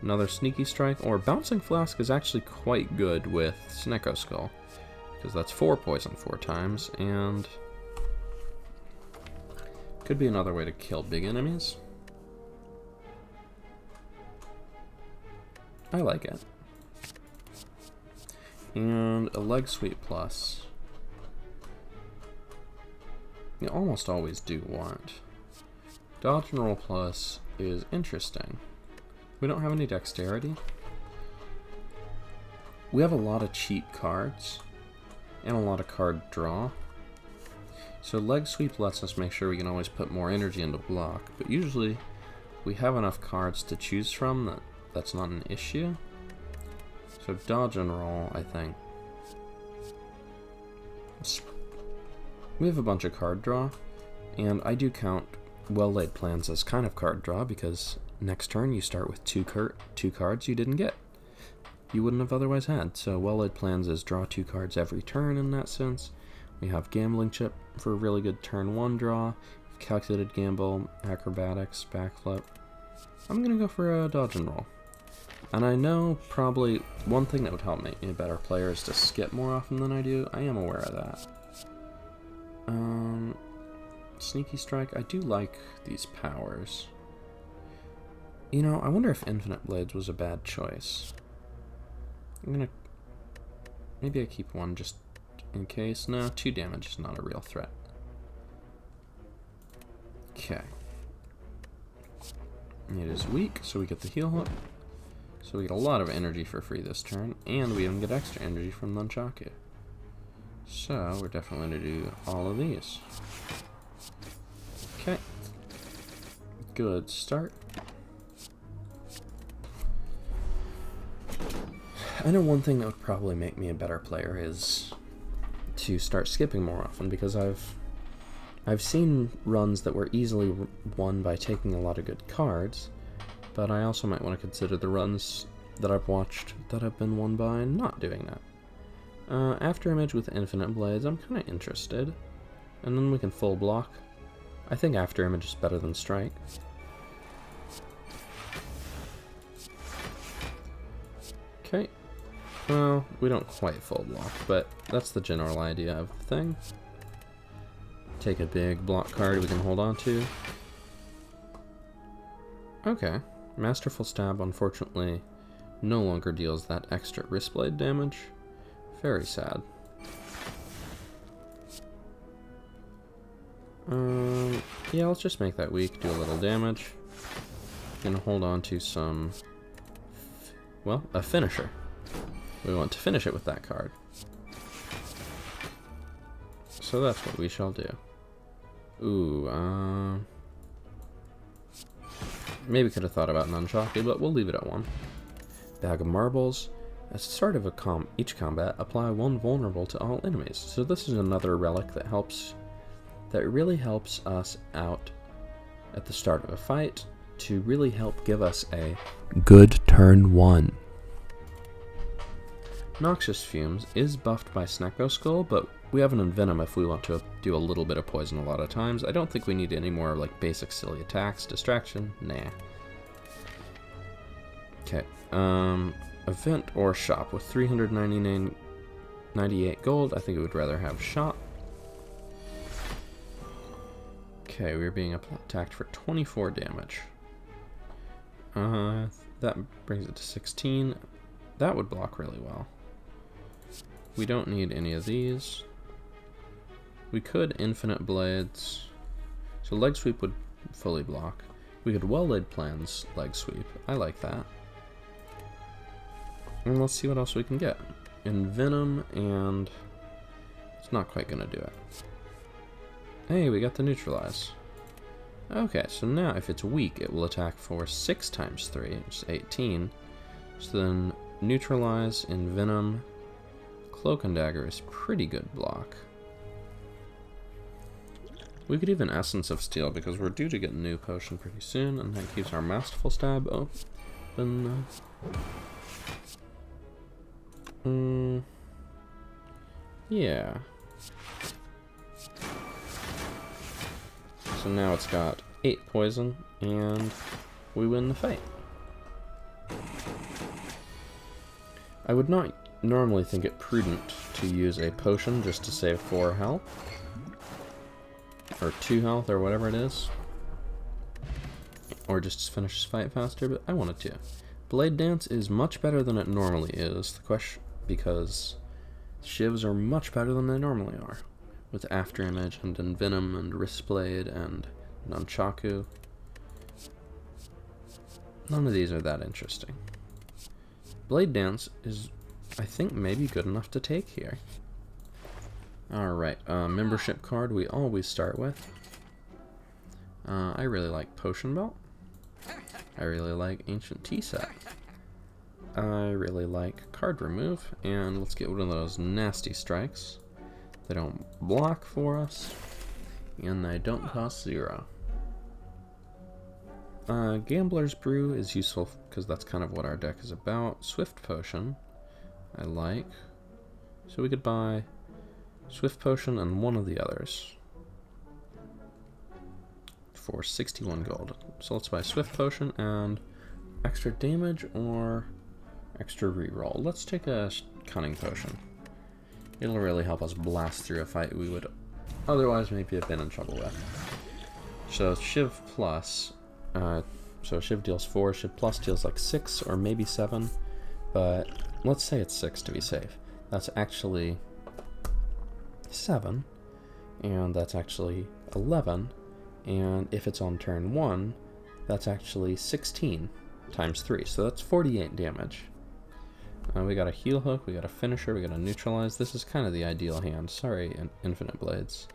Another Sneaky Strike, or Bouncing Flask is actually quite good with Snecko Skull, because that's 4 poison 4 times, and could be another way to kill big enemies. I like it. And a Leg Sweep plus. You almost always do want. Dodge and Roll plus is interesting. We don't have any dexterity. We have a lot of cheat cards and a lot of card draw. So leg sweep lets us make sure we can always put more energy into block, but usually we have enough cards to choose from that that's not an issue. So dodge and roll, I think. We have a bunch of card draw, and I do count well-laid plans as kind of card draw because next turn you start with two cards you didn't get. You wouldn't have otherwise had. So well-laid plans is draw 2 cards every turn in that sense. We have gambling chip for a really good turn 1 draw, calculated gamble, acrobatics, backflip. I'm gonna go for a dodge and roll. And I know probably one thing that would help make me a better player is to skip more often than I do. I am aware of that. Sneaky strike, I do like these powers. You know, I wonder if infinite blades was a bad choice. Maybe I keep 1 just in case. No, 2 damage is not a real threat. Okay. It is weak, so we get the heal hook. So we get a lot of energy for free this turn, and we even get extra energy from Nunchaku. So we're definitely going to do all of these. Okay. Good start. I know one thing that would probably make me a better player is to start skipping more often, because I've seen runs that were easily won by taking a lot of good cards, but I also might want to consider the runs that I've watched that have been won by not doing that. After image with infinite blades, I'm kind of interested. And then we can full block. I think after image is better than strike. Okay. Well, we don't quite full block, but that's the general idea of the thing. Take a big block card we can hold on to. Okay. Masterful Stab, unfortunately, no longer deals that extra wrist blade damage. Very sad. Yeah, let's just make that weak, do a little damage. Gonna hold on to some, well, a finisher. We want to finish it with that card. So that's what we shall do. Ooh, maybe could have thought about Nunchaku, but we'll leave it at 1. Bag of Marbles. At the start of each combat, apply 1 vulnerable to all enemies. So this is another relic that really helps us out at the start of a fight to really help give us a good turn 1. Noxious Fumes is buffed by Snecko Skull, but we have an Envenom if we want to do a little bit of poison a lot of times. I don't think we need any more like basic silly attacks. Distraction? Nah. Okay. Event or shop with 398 gold. I think it would rather have shop. Okay, we're being attacked for 24 damage. That brings it to 16. That would block really well. We don't need any of these. We could infinite blades. So leg sweep would fully block. We could well-laid plans leg sweep. I like that. And let's see what else we can get. Envenom, and it's not quite gonna do it. Hey, we got the neutralize. Okay, so now if it's weak, it will attack for 6 times 3, which is 18. So then neutralize, envenom, cloak and dagger is pretty good block. We could even Essence of Steel because we're due to get a new potion pretty soon, and that keeps our Masterful Stab open. Yeah. So now it's got 8 poison, and we win the fight. I would not normally think it prudent to use a potion just to save 4 health. Or 2 health, or whatever it is. Or just finish this fight faster, but I wanted to. Blade Dance is much better than it normally is. The question, because shivs are much better than they normally are. With After Image and Envenom and Wristblade and Nunchaku. none of these are that interesting. Blade Dance is, I think, maybe good enough to take here. Alright, membership card we always start with. I really like Potion Belt. I really like Ancient Tea Set. I really like Card Remove, and let's get one of those nasty strikes. They don't block for us, and they don't cost 0. Gambler's Brew is useful because that's kind of what our deck is about. Swift Potion, I like. So we could buy Swift Potion and one of the others for 61 gold. So let's buy Swift Potion and extra damage or extra reroll. Let's take a Cunning Potion. It'll really help us blast through a fight we would otherwise maybe have been in trouble with. So Shiv Plus, so Shiv deals 4, Shiv Plus deals like 6 or maybe 7, but let's say it's 6 to be safe. That's actually 7, and that's actually 11, and if it's on turn 1, that's actually 16 times 3, so that's 48 damage. We got a Heal Hook, we got a Finisher, we got a Neutralize. This is kind of the ideal hand. Sorry, Infinite Blades.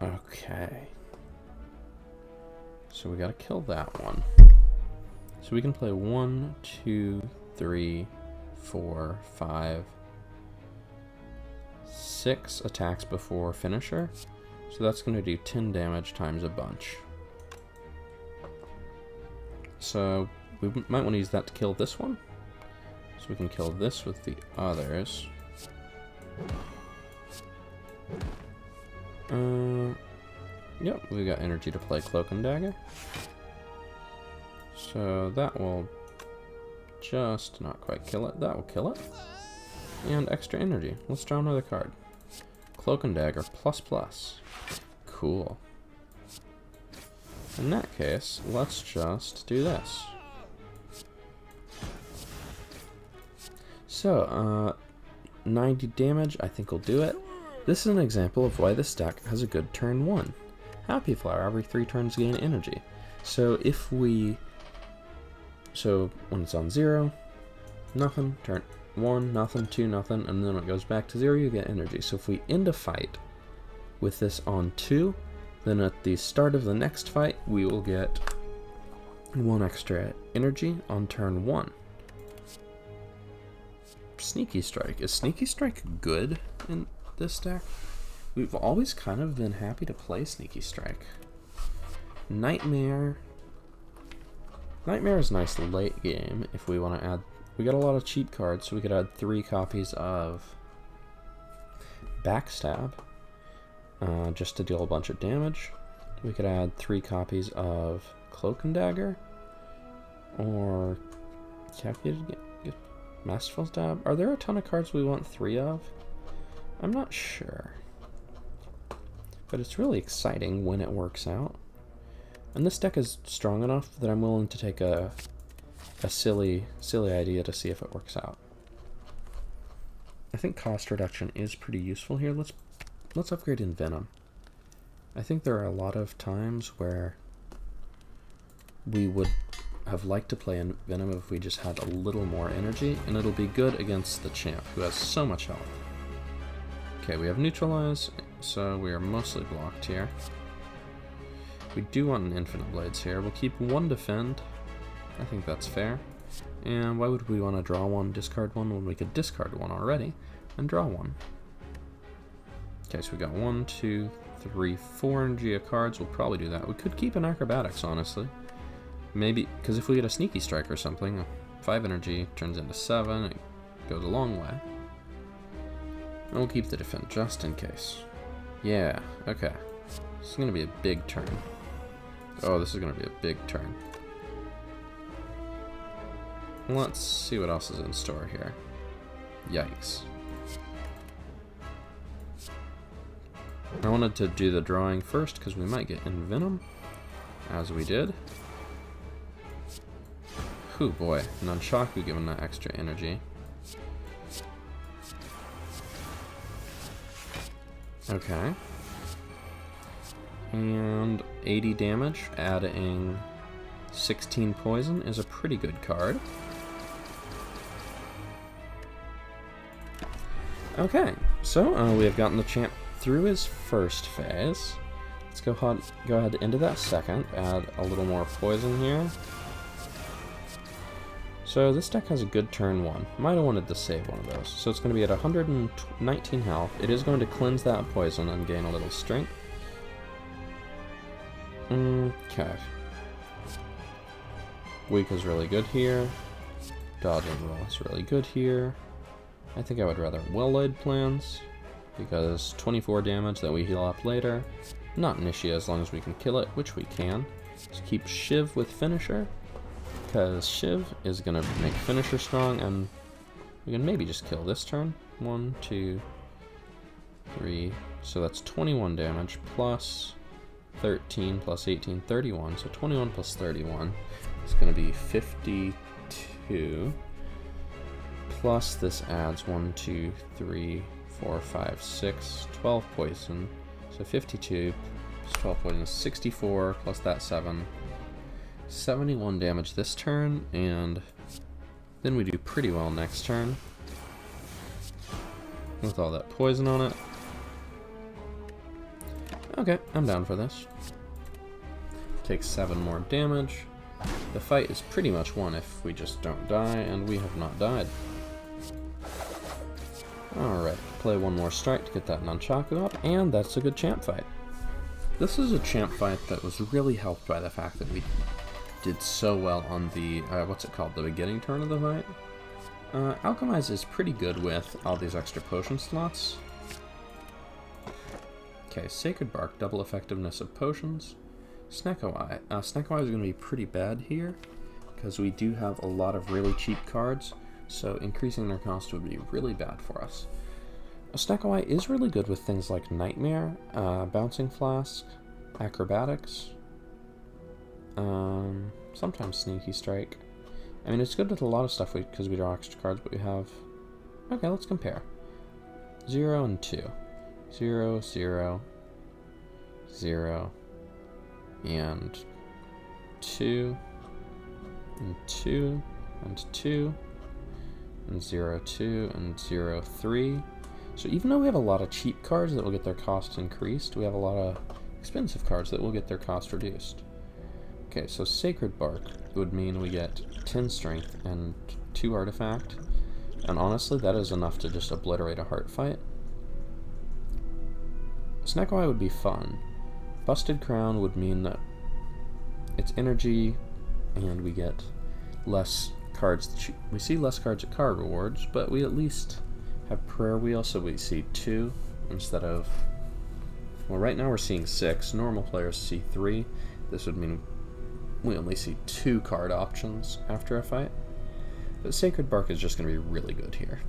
Okay. So we gotta kill that one. So we can play 1, 2, 3, 4, 5, 6 attacks before Finisher. So that's gonna do 10 damage times a bunch. So we might want to use that to kill this one. So we can kill this with the others. Yep, we got energy to play Cloak and Dagger. So that will just not quite kill it. That will kill it. And extra energy. Let's draw another card. Cloak and Dagger ++. Cool. In that case, let's just do this. So, 90 damage, I think will do it. This is an example of why this deck has a good turn 1. Happy Flower, every 3 turns gain energy. So when it's on 0, nothing, turn 1, nothing, 2, nothing, and then when it goes back to 0, you get energy. So if we end a fight with this on 2, then at the start of the next fight, we will get 1 extra energy on turn 1. Sneaky Strike. Is Sneaky Strike good in this deck? We've always kind of been happy to play Sneaky Strike. Nightmare. Nightmare is nice late game if we want to add... We got a lot of cheat cards, so we could add 3 copies of Backstab just to deal a bunch of damage. We could add 3 copies of Cloak and Dagger, or Masterful Stab. Are there a ton of cards we want 3 of? I'm not sure. But it's really exciting when it works out. And this deck is strong enough that I'm willing to take a silly idea to see if it works out. I think cost reduction is pretty useful here. Let's upgrade in Venom. I think there are a lot of times where we would have liked to play in Venom if we just had a little more energy, and it'll be good against the champ, who has so much health. Okay, we have Neutralize, so we are mostly blocked here. We do want an Infinite Blades here. We'll keep 1 Defend. I think that's fair. And why would we want to draw 1, discard 1, when we could discard 1 already and draw 1? Okay, so we got 1, 2, 3, 4 energy of cards. We'll probably do that. We could keep an Acrobatics, honestly. Maybe, because if we get a Sneaky Strike or something, 5 energy turns into 7. It goes a long way. And we'll keep the Defend just in case. Yeah, okay. This is going to be a big turn. Oh, this is going to be a big turn. Let's see what else is in store here. Yikes. I wanted to do the drawing first because we might get in Venom, as we did. Ooh boy, Nunchaku giving that extra energy. Okay. And and 80 damage, adding 16 poison is a pretty good card. Okay, so we have gotten the champ through his first phase. Let's go ahead into that second, add a little more poison here. So this deck has a good turn 1. Might have wanted to save one of those. So it's going to be at 119 health. It is going to cleanse that poison and gain a little strength. Okay. Weak is really good here. Dodge and roll is really good here. I think I would rather well-laid plans, because 24 damage that we heal up later. Not an issue as long as we can kill it, which we can. Let's keep Shiv with Finisher, because Shiv is going to make Finisher strong, and we can maybe just kill this turn. 1, 2, 3. So that's 21 damage, plus 13, plus 18, 31. So 21 plus 31 is going to be 52. Plus this adds 1, 2, 3, 4, 5, 6, 12 poison. So 52 plus 12 poison is 64, plus that 7. 71 damage this turn, and then we do pretty well next turn with all that poison on it. Okay, I'm down for this. Takes 7 more damage. The fight is pretty much won if we just don't die, and we have not died. Alright, play one more strike to get that Nunchaku up, and that's a good champ fight. This is a champ fight that was really helped by the fact that we did so well on the, what's it called, the beginning turn of the fight. Alchemize is pretty good with all these extra potion slots. Okay, Sacred Bark, double effectiveness of potions. Snecko Eye. Snecko Eye is going to be pretty bad here, because we do have a lot of really cheap cards, so increasing their cost would be really bad for us. Snecko Eye is really good with things like Nightmare, Bouncing Flask, Acrobatics, sometimes Sneaky Strike. I mean, it's good with a lot of stuff because we draw extra cards, but we have... Okay, let's compare. 0 and 2. 0, 0, 0, and 2, and 2, and 2, and 0, 2, and 0, 3. So even though we have a lot of cheap cards that will get their cost increased, we have a lot of expensive cards that will get their cost reduced. Okay, so Sacred Bark would mean we get 10 strength and 2 artifact, and honestly that is enough to just obliterate a heart fight. Snecko Eye would be fun. Busted Crown would mean that it's energy, and we get less cards. We see less cards at card rewards, but we at least have Prayer Wheel, so we see 2 instead of... Well, right now we're seeing 6. Normal players see 3. This would mean we only see 2 card options after a fight. But Sacred Bark is just going to be really good here.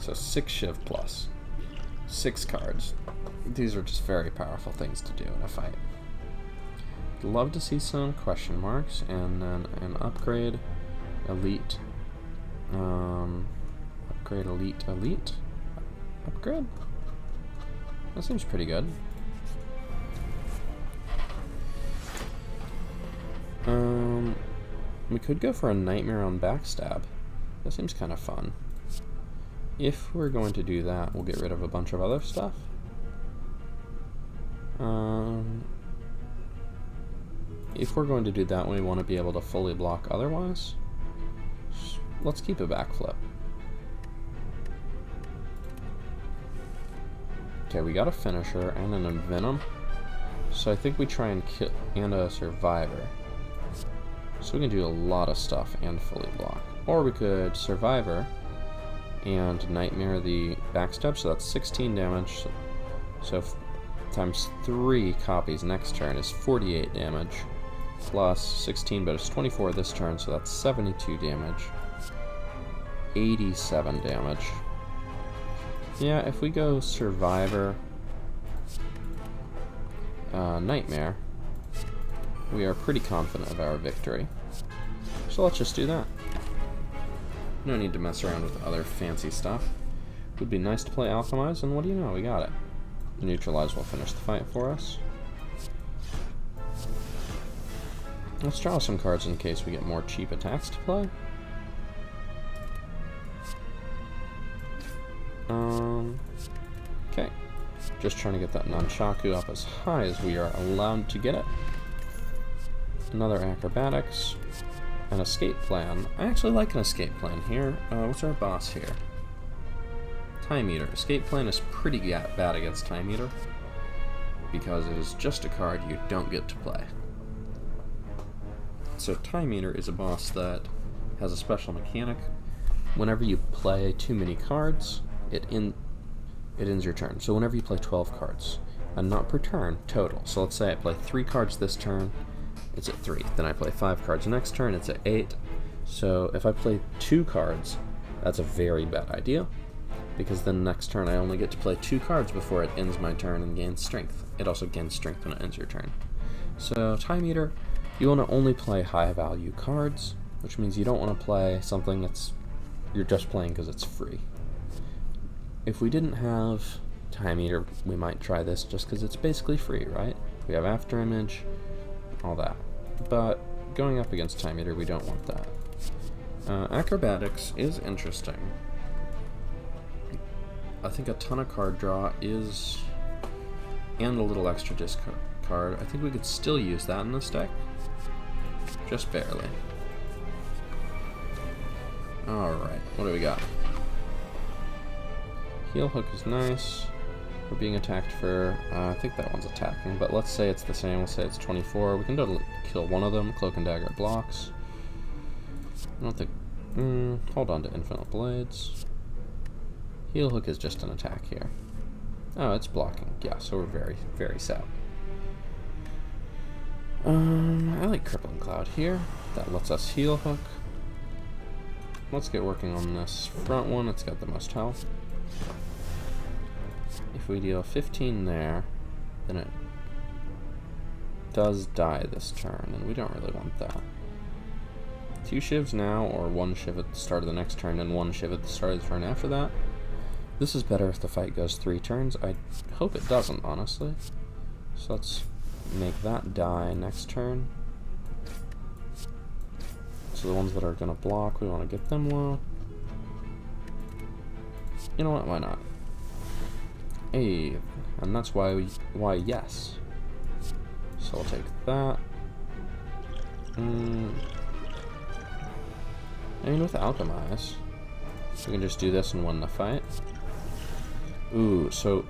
So 6 Shiv plus. 6 cards. These are just very powerful things to do in a fight. Love to see some question marks, and then an upgrade, elite, upgrade, elite, upgrade? That seems pretty good. We could go for a Nightmare on Backstab. That seems kind of fun. If we're going to do that, we'll get rid of a bunch of other stuff. If we're going to do that, we want to be able to fully block otherwise. Let's keep a backflip. Okay, we got a Finisher and an Envenom. So I think we try and kill, and a Survivor. So we can do a lot of stuff and fully block. Or we could Survivor and Nightmare the Backstab, so that's 16 damage. So times 3 copies next turn is 48 damage. Plus 16, but it's 24 this turn, so that's 72 damage. 87 damage. Yeah, if we go Survivor, Nightmare, we are pretty confident of our victory. So let's just do that. No need to mess around with other fancy stuff. Would be nice to play Alchemize, and what do you know, we got it. Neutralize will finish the fight for us. Let's draw some cards in case we get more cheap attacks to play. Okay. Just trying to get that Nunchaku up as high as we are allowed to get it. Another acrobatics. An escape plan. I actually like an escape plan here. What's our boss here? Time Eater. Escape plan is pretty bad against Time Eater because it is just a card you don't get to play. So Time Eater is a boss that has a special mechanic. Whenever you play too many cards, it ends your turn. So whenever you play 12 cards, and not per turn, total. So let's say I play 3 cards this turn, it's at 3. Then I play 5 cards next turn, it's at 8. So if I play 2 cards, that's a very bad idea, because then next turn I only get to play 2 cards before it ends my turn and gains strength. It also gains strength when it ends your turn. So Time Eater, you want to only play high value cards, which means you don't want to play something that's you're just playing because it's free. If we didn't have Time Eater, we might try this just because it's basically free, right? We have After Image, all that. But going up against Time Eater, we don't want that. Acrobatics is interesting. I think a ton of card draw is, and a little extra discard. I think we could still use that in this deck. Just barely. Alright, what do we got? Heel Hook is nice. We're being attacked for, I think that one's attacking, but let's say it's the same. Let's say it's 24. We can totally kill one of them. Cloak and Dagger blocks. I don't think, hold on to Infinite Blades. Heel Hook is just an attack here. Oh, it's blocking. Yeah, so we're very, very set. I like Crippling Cloud here. That lets us Heel Hook. Let's get working on this front one. It's got the most health. If we deal 15 there, then it does die this turn, and we don't really want that. 2 shivs now, or 1 shiv at the start of the next turn, and 1 shiv at the start of the turn after that. This is better if the fight goes 3 turns. I hope it doesn't, honestly. So let's make that die next turn. So the ones that are going to block, we want to get them low. You know what, why not? Hey, and that's why yes. So I'll take that. I mean, with Alchemize, we can just do this and win the fight. Ooh, so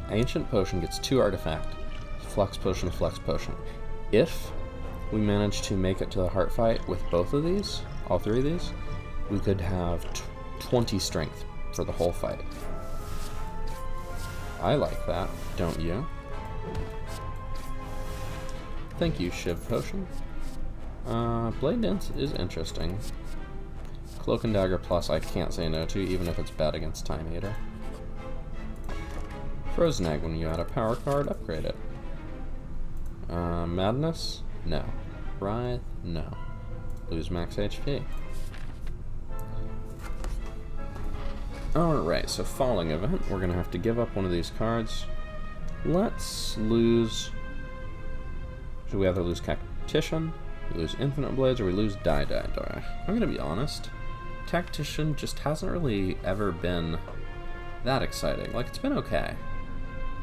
Ancient Potion gets 2 artifact. Flux Potion, Flex Potion. If we manage to make it to the heart fight with both of these, all 3 of these, we could have 20 strength for the whole fight. I like that, don't you? Thank you, Shiv Potion. Blade Dance is interesting. Cloak and Dagger Plus I can't say no to, even if it's bad against Time Eater. Frozen Egg, when you add a power card, upgrade it. Madness? No. Writhe? No. Lose max HP. Alright, so Falling Event, we're going to have to give up one of these cards. Let's lose... Should we either lose Tactician, we lose Infinite Blades, or we lose Die. I'm going to be honest. Tactician just hasn't really ever been that exciting. Like, it's been okay.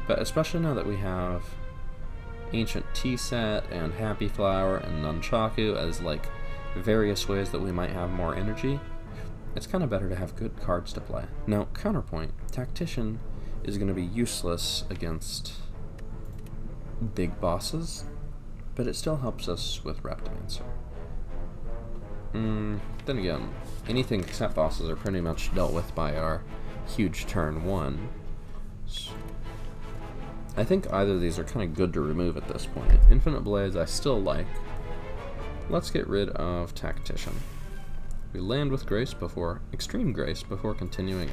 But especially now that we have Ancient Tea Set and Happy Flower and Nunchaku as, like, various ways that we might have more energy, it's kind of better to have good cards to play. Now, counterpoint, Tactician is going to be useless against big bosses, but it still helps us with Reptimancer. Then again, anything except bosses are pretty much dealt with by our huge turn 1. So I think either of these are kind of good to remove at this point. Infinite Blades I still like. Let's get rid of Tactician. We land with Grace before, Extreme Grace before continuing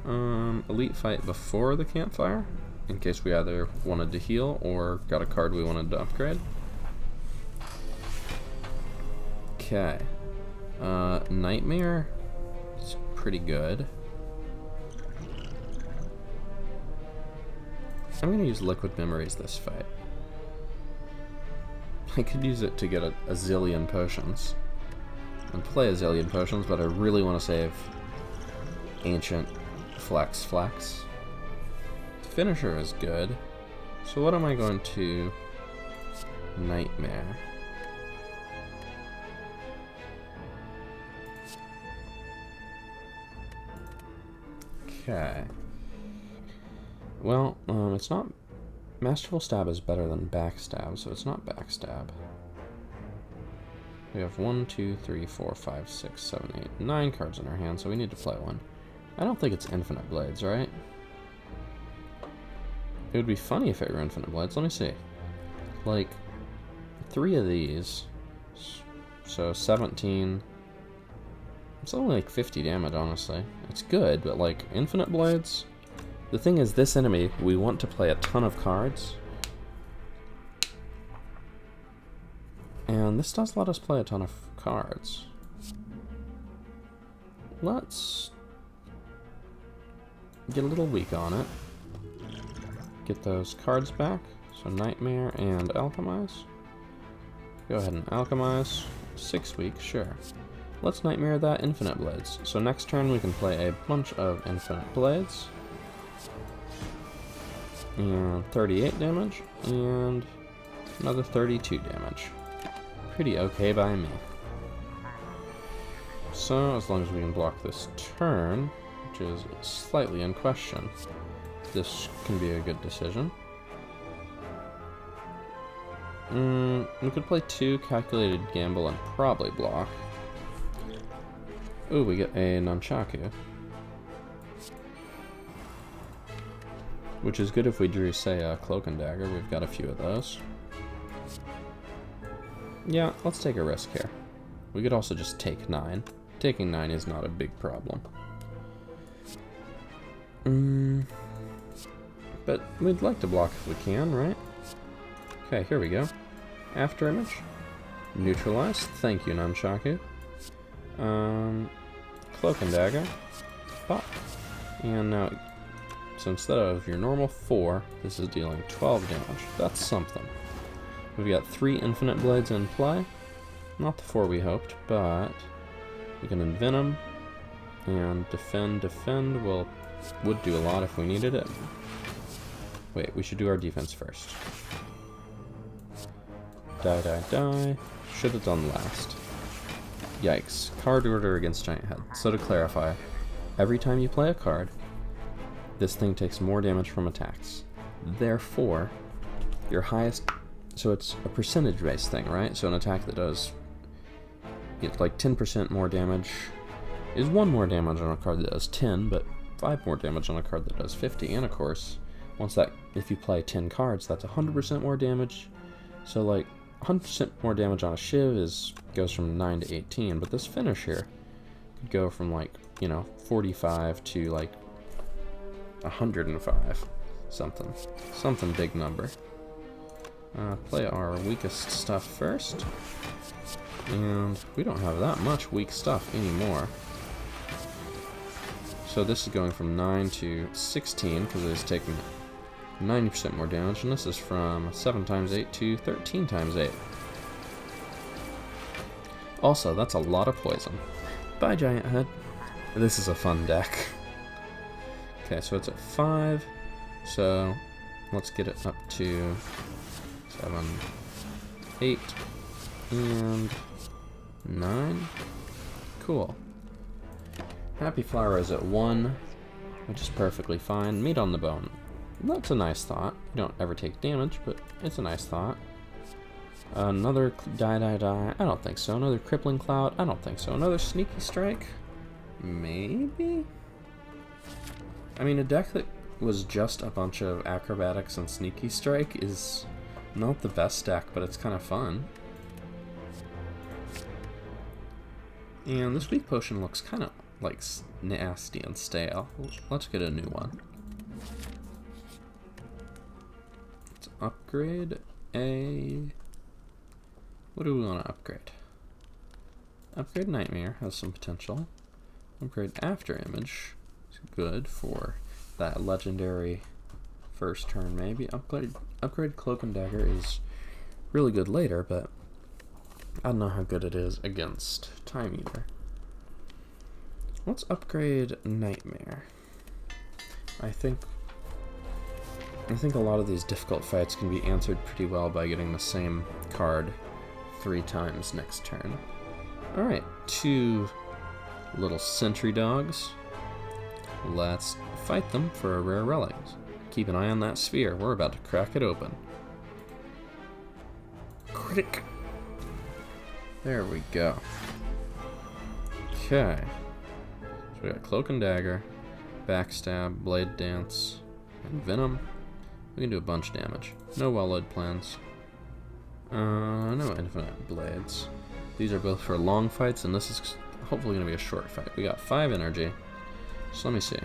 on. Elite Fight before the Campfire, in case we either wanted to heal or got a card we wanted to upgrade. Okay. Nightmare is pretty good. I'm gonna use Liquid Memories this fight. I could use it to get a zillion potions and play a zillion potions, but I really want to save Ancient Flex. Finisher is good. So what am I going to Nightmare? Okay. Well, it's not... Masterful Stab is better than Backstab, so it's not Backstab. We have 1, 2, 3, 4, 5, 6, 7, 8, 9 cards in our hand, so we need to play one. I don't think it's Infinite Blades, right? It would be funny if it were Infinite Blades. Let me see. Like, 3 of these. So 17. It's only like 50 damage, honestly. It's good, but like, Infinite Blades... The thing is, this enemy, we want to play a ton of cards. And this does let us play a ton of cards. Let's get a little weak on it. Get those cards back. So Nightmare and Alchemize. Go ahead and Alchemize. 6 weeks, sure. Let's Nightmare that Infinite Blades. So next turn we can play a bunch of Infinite Blades. And 38 damage, and another 32 damage. Pretty okay by me. So, as long as we can block this turn, which is slightly in question, this can be a good decision. We could play 2 Calculated Gamble and probably block. Ooh, we get a Nunchaku. Which is good if we drew, say, a Cloak and Dagger. We've got a few of those. Yeah, let's take a risk here. We could also just take 9. Taking 9 is not a big problem. But we'd like to block if we can, right? Okay, here we go. After Image. Neutralize. Thank you, Nunchaku. Cloak and Dagger. Pop. And now... So instead of your normal 4, this is dealing 12 damage. That's something. We've got 3 Infinite Blades in play. Not the 4 we hoped, but we can Envenom and defend. Would do a lot if we needed it. Wait, we should do our defense first. Die. Should have done last. Yikes. Card order against Giant Head. So to clarify, every time you play a card, this thing takes more damage from attacks. Therefore, your highest... So it's a percentage-based thing, right? So an attack that does... It's like 10% more damage is 1 more damage on a card that does 10, but 5 more damage on a card that does 50. And of course, if you play 10 cards, that's 100% more damage. So like, 100% more damage on a Shiv goes from 9 to 18, but this finish here could go from like, 45 to like 105, something big number. Play our weakest stuff first, and we don't have that much weak stuff anymore. So this is going from 9 to 16 because it is taking 90% more damage, and this is from 7 times 8 to 13 times 8. Also, that's a lot of poison. Bye, Giant Head. This is a fun deck. Okay, so it's at 5, so let's get it up to 7, 8, and 9. Cool. Happy Flower is at 1, which is perfectly fine. Meat on the Bone. That's a nice thought. You don't ever take damage, but it's a nice thought. Another die. I don't think so. Another Crippling Cloud. I don't think so. Another Sneaky Strike. Maybe? I mean, a deck that was just a bunch of Acrobatics and Sneaky Strike is not the best deck, but it's kind of fun. And this Weak Potion looks kind of like nasty and stale. Let's get a new one. Let's upgrade a... What do we want to upgrade? Upgrade Nightmare has some potential. Upgrade After Image is good for that legendary first turn maybe. Upgrade Cloak and Dagger is really good later, but I don't know how good it is against Time Eater. Let's upgrade Nightmare. I think a lot of these difficult fights can be answered pretty well by getting the same card 3 times next turn. Alright, 2 little sentry dogs. Let's fight them for a rare relic. Keep an eye on that sphere. We're about to crack it open. Critic. There we go. Okay. So we got Cloak and Dagger, Backstab, Blade Dance, and Venom. We can do a bunch of damage. No well-laid plans. No infinite blades. These are both for long fights, and this is hopefully going to be a short fight. We got 5 energy. So let me see.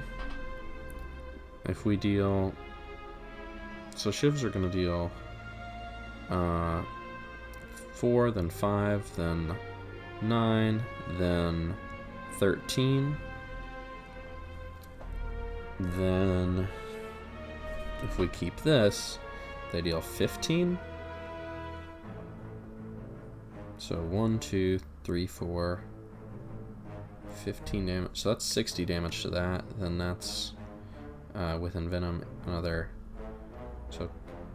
If we deal... So shivs are going to deal 4, then 5, then 9, then 13. Then if we keep this, they deal 15. So 1, 2, 3, 4, 15 damage. So that's 60 damage to that. Then that's with Envenom another. So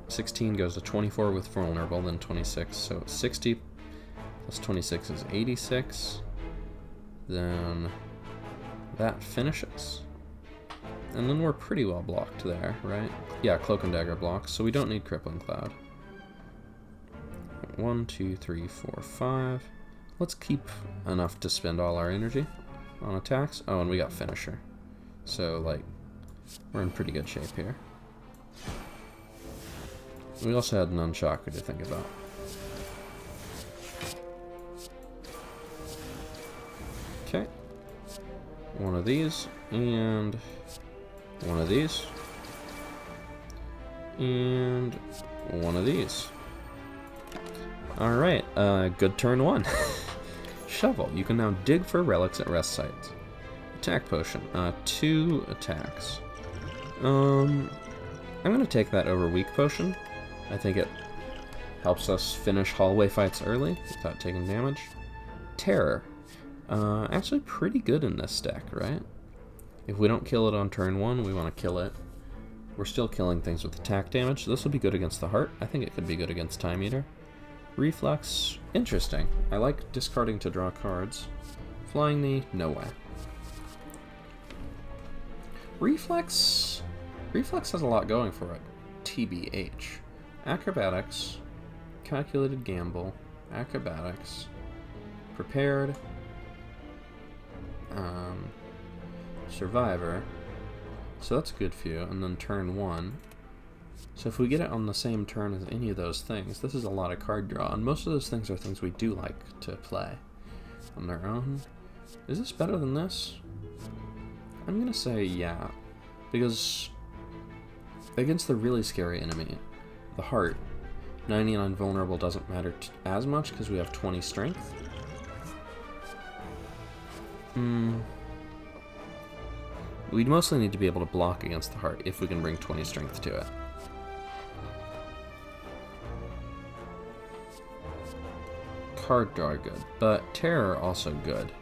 16 goes to 24 with Vulnerable, then 26. So 60 plus 26 is 86. Then that finishes. And then we're pretty well blocked there, right? Yeah, Cloak and Dagger blocks, so we don't need Crippling Cloud. 1, 2, 3, 4, 5. Let's keep enough to spend all our energy on attacks. Oh, and we got Finisher. So, like, we're in pretty good shape here. We also had Nunchaku to think about. Okay. One of these, and one of these, and one of these. Alright, good turn 1. Shovel. You can now dig for relics at rest sites. Attack Potion. 2 attacks. I'm going to take that over Weak Potion. I think it helps us finish hallway fights early without taking damage. Terror. Actually pretty good in this deck, right? If we don't kill it on turn 1, we want to kill it. We're still killing things with attack damage, so this will be good against the Heart. I think it could be good against Time Eater. Reflex, interesting. I like discarding to draw cards. Flying Knee, no way. Reflex has a lot going for it. TBH. Acrobatics, Calculated Gamble, Acrobatics, Prepared, Survivor. So that's a good few. And then turn 1. So if we get it on the same turn as any of those things, this is a lot of card draw, and most of those things are things we do like to play on their own. Is this better than this? I'm gonna say yeah, because against the really scary enemy, the Heart, 99 Vulnerable doesn't matter as much because we have 20 Strength. We'd mostly need to be able to block against the Heart if we can bring 20 Strength to it. Card draw good, but Terror also good.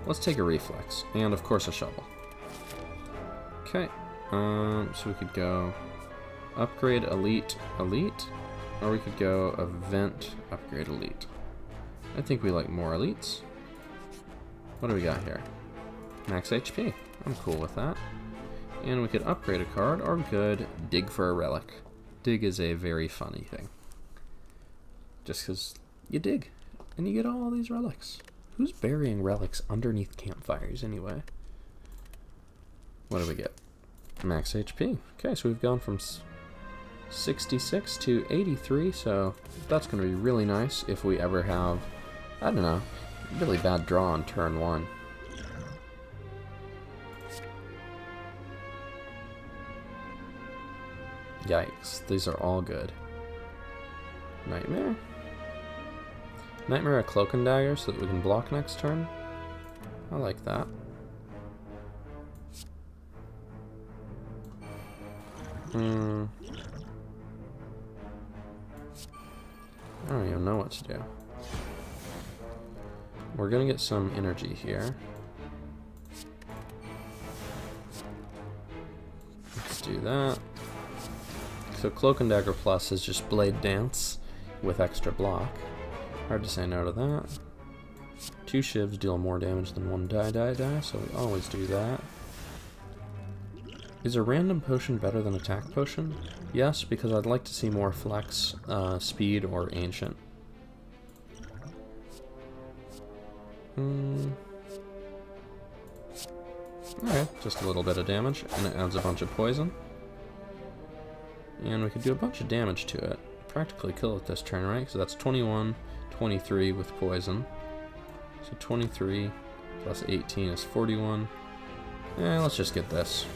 Let's take a Reflex, and of course a Shovel. Okay, so we could go Upgrade Elite, or we could go Event, Upgrade Elite. I think we like more Elites. What do we got here? Max HP. I'm cool with that. And we could upgrade a card, or we could dig for a relic. Dig is a very funny thing. Just because you dig, and you get all these relics. Who's burying relics underneath campfires anyway? What do we get? Max HP. Okay, so we've gone from 66 to 83, so that's going to be really nice if we ever have, I don't know, really bad draw on turn 1. Yikes, these are all good. Nightmare? Nightmare a Cloak and Dagger so that we can block next turn. I like that. I don't even know what to do. We're gonna get some energy here. Let's do that. So Cloak and Dagger Plus is just Blade Dance with extra block. Hard to say no to that. 2 shivs deal more damage than 1 die, so we always do that. Is a random potion better than attack potion? Yes, because I'd like to see more flex, speed, or ancient. Alright, just a little bit of damage, and it adds a bunch of poison. And we could do a bunch of damage to it. Practically kill it this turn, right? So that's 21, 23 with poison. So 23 plus 18 is 41. Let's just get this.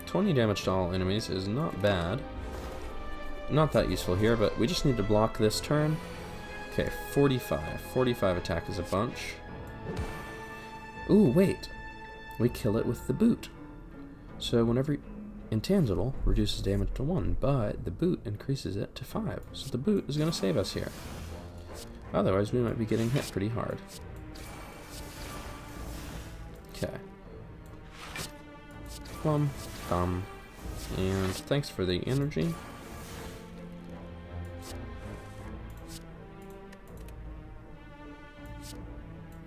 20 damage to all enemies is not bad. Not that useful here, but we just need to block this turn. Okay, 45. 45 attack is a bunch. Ooh, wait. We kill it with the boot. So whenever intangible reduces damage to 1, but the boot increases it to 5. So the boot is going to save us here. Otherwise, we might be getting hit pretty hard. Okay. Plum, thumb, and thanks for the energy.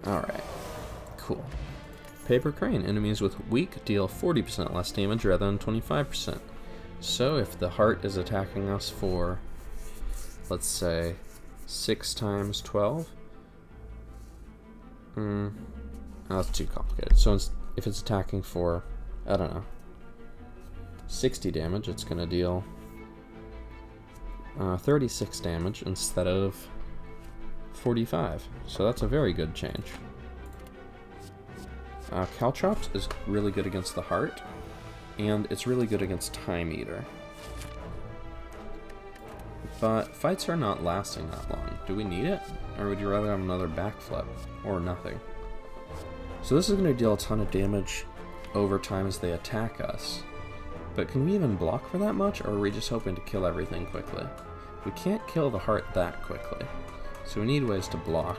Alright, cool. Paper Crane. Enemies with weak deal 40% less damage rather than 25%. So if the heart is attacking us for, let's say, 6 times 12. That's too complicated. So if it's attacking for, I don't know, 60 damage, it's going to deal 36 damage instead of 45. So that's a very good change. Caltrops is really good against the heart, and it's really good against Time Eater. But fights are not lasting that long. Do we need it? Or would you rather have another backflip? Or nothing? So this is going to deal a ton of damage over time as they attack us. But can we even block for that much, or are we just hoping to kill everything quickly? We can't kill the heart that quickly. So we need ways to block.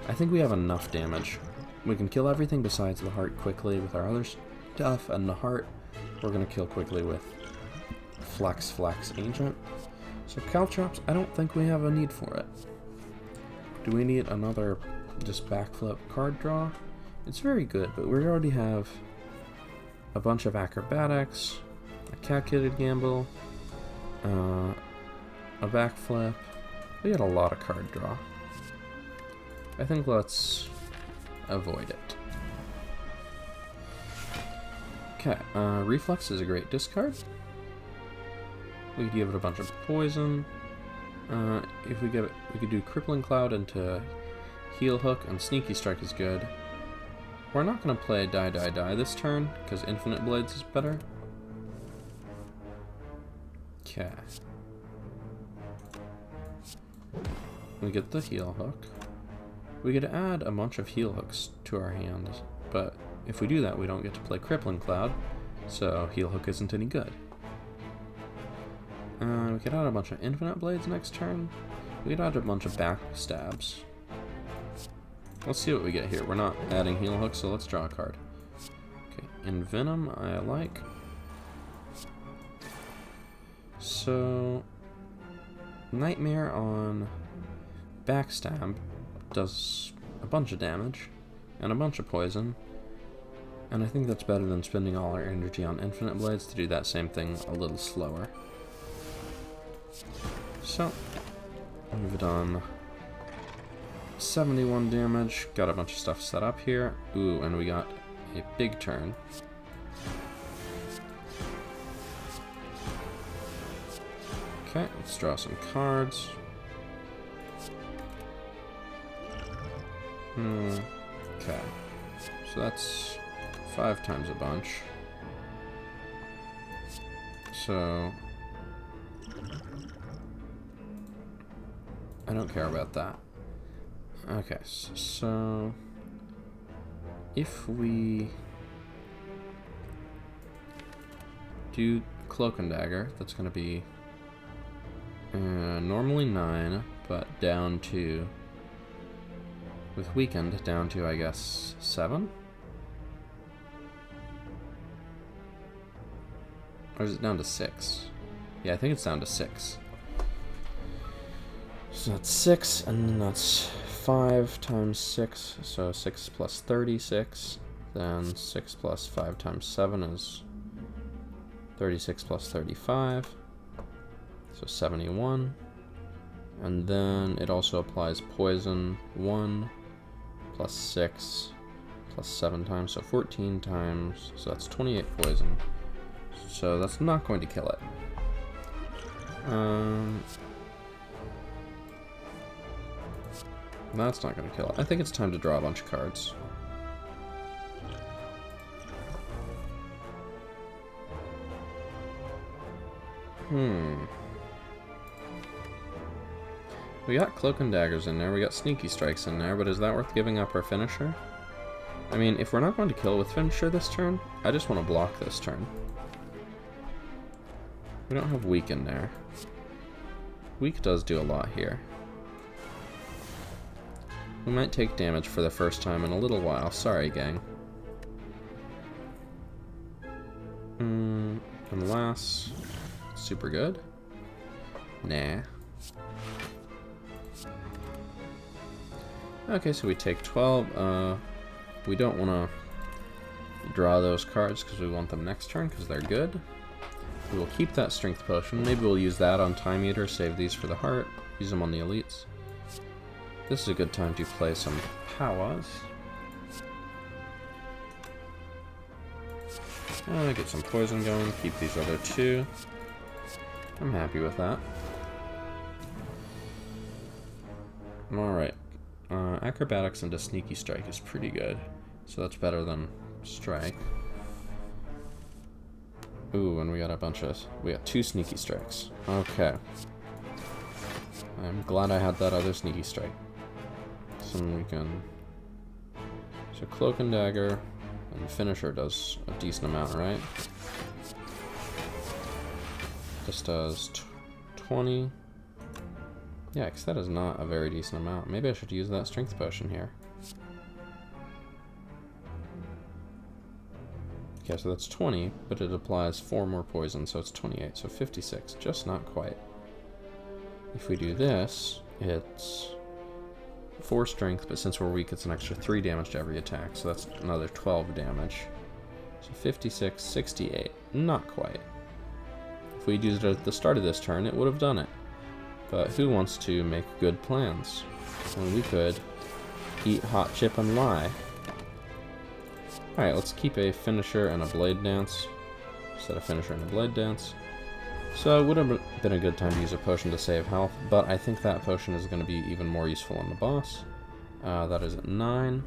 I think we have enough damage. We can kill everything besides the heart quickly with our other stuff, and the heart we're going to kill quickly with Flex Ancient. So Caltrops, I don't think we have a need for it. Do we need another just backflip card draw? It's very good, but we already have a bunch of acrobatics, a calculated gamble, a backflip. We got a lot of card draw. I think let's avoid it. Okay, Reflex is a great discard. We could give it a bunch of poison. If we give it, we could do Crippling Cloud into Heel Hook, and Sneaky Strike is good. We're not going to play Die this turn, because Infinite Blades is better. Okay. We get the Heel Hook. We could add a bunch of Heel Hooks to our hands, but if we do that, we don't get to play Crippling Cloud, so Heel Hook isn't any good. We could add a bunch of Infinite Blades next turn. We could add a bunch of backstabs. Let's see what we get here. We're not adding Heel Hook, so let's draw a card. Okay, Envenom, I like. So, Nightmare on Backstab does a bunch of damage and a bunch of poison. And I think that's better than spending all our energy on Infinite Blades to do that same thing a little slower. So, we've done 71 damage, got a bunch of stuff set up here. Ooh, and we got a big turn. Okay, let's draw some cards. Okay, so that's 5 times a bunch. So I don't care about that. Okay, so if we do Cloak and Dagger. That's going to be normally 9, but down to, with Weakened, down to, I guess, 7? Or is it down to 6? Yeah, I think it's down to 6. So that's 6, and then that's 5 times 6, so 6 plus 36. Then 6 plus 5 times 7 is 36 plus 35, so 71. And then it also applies poison 1 plus 6 plus 7 times, so 14 times, so that's 28 poison. So that's not going to kill it. That's not going to kill it. I think it's time to draw a bunch of cards. We got Cloak and Daggers in there, we got Sneaky Strikes in there, but is that worth giving up our finisher? I mean, if we're not going to kill with finisher this turn, I just want to block this turn. We don't have Weak in there. Weak does do a lot here. We might take damage for the first time in a little while. Sorry, gang. Unless... super good? Nah. Okay, so we take 12. We don't want to draw those cards because we want them next turn because they're good. We will keep that Strength Potion. Maybe we'll use that on Time Eater, save these for the heart, use them on the elites. This is a good time to play some powers. Get some poison going, keep these other 2. I'm happy with that. Alright. Acrobatics into Sneaky Strike is pretty good. So that's better than Strike. Ooh, and we got a bunch of... we got 2 Sneaky Strikes. Okay. I'm glad I had that other Sneaky Strike. So we can... so Cloak and Dagger, and Finisher does a decent amount, right? This does 20. Yeah, because that is not a very decent amount. Maybe I should use that Strength Potion here. Okay, so that's 20, but it applies 4 more poison, so it's 28, so 56, just not quite. If we do this, it's 4 strength, but since we're weak, it's an extra 3 damage to every attack, so that's another 12 damage. So 56, 68, not quite. If we'd used it at the start of this turn, it would have done it. But who wants to make good plans? And we could eat Hot Chip and lie. Alright, let's keep a Finisher and a Blade Dance. Instead of Finisher and a Blade Dance. So it would have been a good time to use a potion to save health, but I think that potion is going to be even more useful on the boss. That is at 9.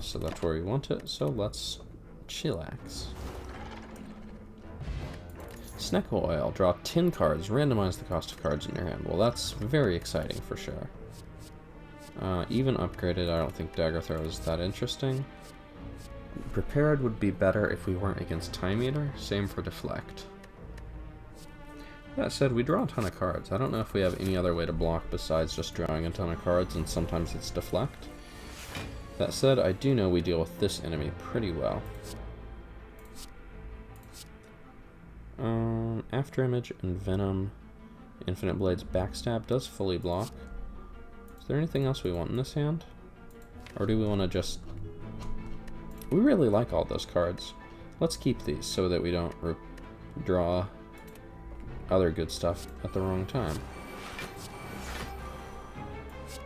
So that's where we want it, so let's chillax. Sneckle Oil. Draw 10 cards, randomize the cost of cards in your hand. Well, that's very exciting for sure. Even upgraded, I don't think Dagger Throw is that interesting. Prepared would be better if we weren't against Time Eater. Same for Deflect. That said, we draw a ton of cards. I don't know if we have any other way to block besides just drawing a ton of cards, and sometimes it's Deflect. That said, I do know we deal with this enemy pretty well. After Image and Venom, Infinite Blades Backstab does fully block. Is there anything else we want in this hand? Or do we want to just... we really like all those cards. Let's keep these so that we don't draw other good stuff at the wrong time.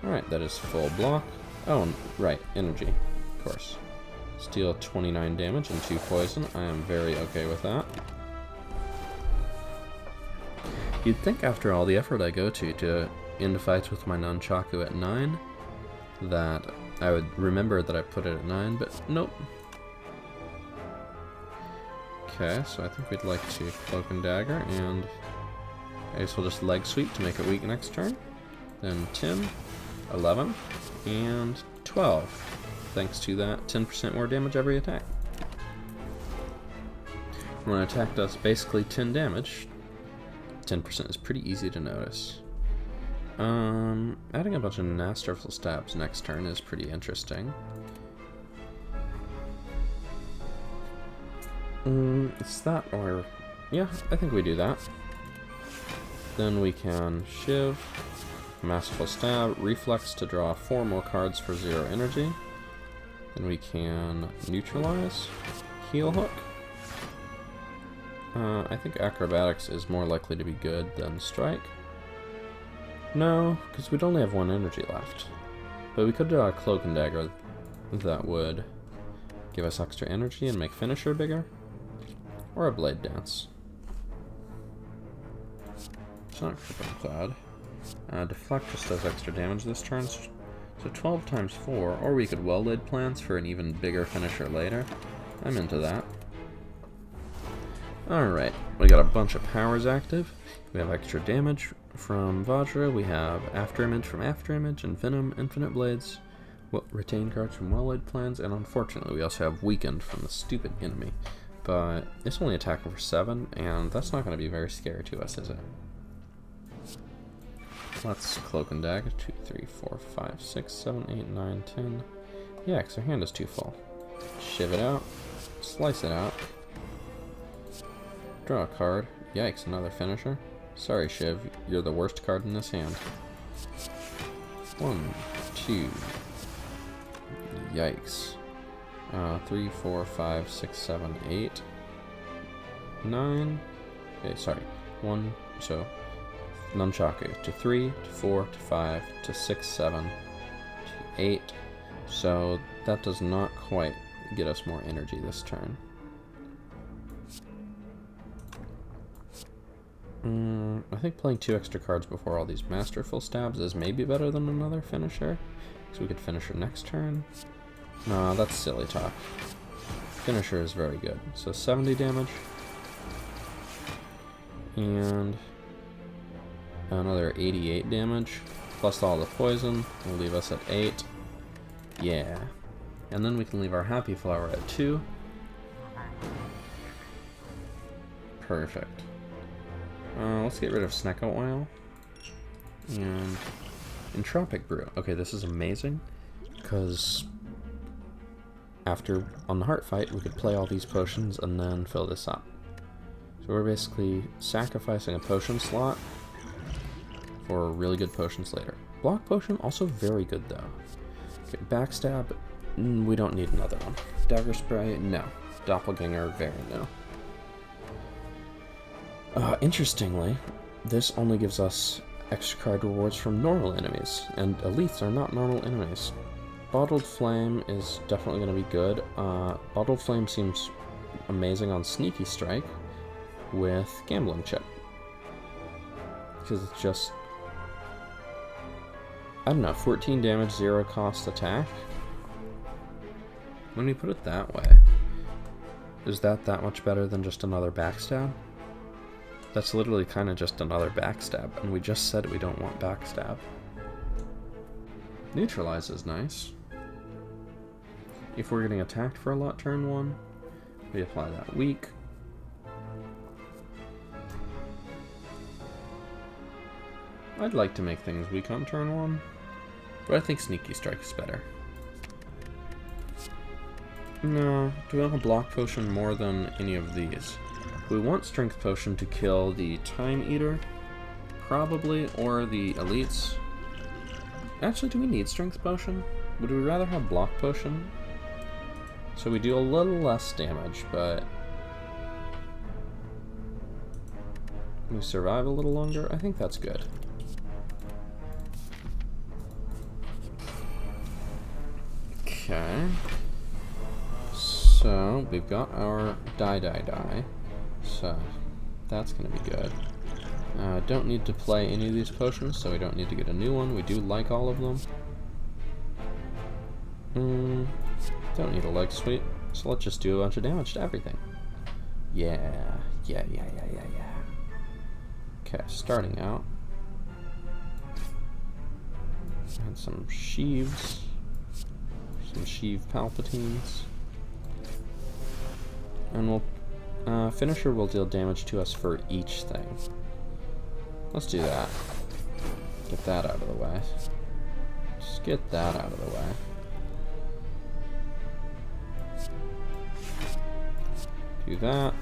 Alright, that is full block. Oh, right, energy, of course. Steal 29 damage and 2 poison. I am very okay with that. You'd think after all the effort I go to end fights with my Nunchaku at 9, that I would remember that I put it at 9, but nope. Okay, so I think we'd like to Cloak and Dagger, and I guess we'll just Leg Sweep to make it weak next turn. Then 10, 11, and 12. Thanks to that 10% more damage every attack. When it attack does basically 10 damage, 10% is pretty easy to notice. Adding a bunch of masterful stabs next turn is pretty interesting. It's that, or yeah, I think we do that. Then we can Shiv, Masterful Stab, Reflex to draw 4 more cards for 0 energy. Then we can Neutralize, Heal Hook. I think Acrobatics is more likely to be good than Strike. No, because we'd only have 1 energy left. But we could draw a Cloak and Dagger that would give us extra energy and make Finisher bigger. Or a Blade Dance. It's not Crippling Cloud. Deflect just does extra damage this turn, so 12 times 4, or we could Well-Laid Plans for an even bigger finisher later. I'm into that. Alright, we got a bunch of powers active. We have extra damage from Vajra, we have Afterimage from Afterimage, and Venom, Infinite Blades, retain cards from Well-Laid Plans, and unfortunately we also have Weakened from the stupid enemy. But it's only attacking for 7, and that's not going to be very scary to us, is it? Let's Cloak and Dagger. 2, 3, 4, 5, 6, 7, 8, 9, 10. Yeah, because our hand is too full. Shiv it out. Slice it out. Draw a card. Yikes, another finisher. Sorry, Shiv, you're the worst card in this hand. 1, 2. Yikes. 3, 4, 5, 6, 7, 8, 9. Okay, sorry. 1, so Nunchaku to 3, to 4, to 5, to 6, 7, to 8. So that does not quite get us more energy this turn. I think playing 2 extra cards before all these Masterful Stabs is maybe better than another finisher. So we could finish her next turn. No, that's silly talk. Finisher is very good. So 70 damage. And another 88 damage. Plus all the poison will leave us at 8. Yeah. And then we can leave our Happy Flower at 2. Perfect. Let's get rid of Snecko Oil. And Entropic Brew. Okay, this is amazing. Because after, on the Heart Fight, we could play all these potions and then fill this up. So we're basically sacrificing a potion slot for really good potions later. Block Potion, also very good though. Okay, Backstab, we don't need another one. Dagger Spray, no. Doppelganger, very no. Interestingly, this only gives us extra card rewards from normal enemies, and elites are not normal enemies. Bottled Flame is definitely going to be good. Bottled Flame seems amazing on Sneaky Strike with Gambling Chip. Because it's just, I don't know, 14 damage, 0 cost attack. When you put it that way, is that much better than just another Backstab? That's literally kind of just another Backstab, and we just said we don't want Backstab. Neutralize is nice. If we're getting attacked for a lot turn 1, we apply that weak. I'd like to make things weak on turn 1, but I think Sneaky Strike is better. No, do we want a Block Potion more than any of these? We want Strength Potion to kill the Time Eater, probably, or the Elites. Actually, do we need Strength Potion? Would we rather have Block Potion? So we do a little less damage, but we survive a little longer. I think that's good. Okay. So we've got our die. So that's going to be good. Don't need to play any of these potions, so we don't need to get a new one. We do like all of them. Don't need a leg sweep, so let's just do a bunch of damage to everything. Yeah. Okay, starting out. And some Sheeves. Some Sheev Palpatines. And we'll Finisher will deal damage to us for each thing. Let's do that. Get that out of the way. Just get that out of the way. Do that.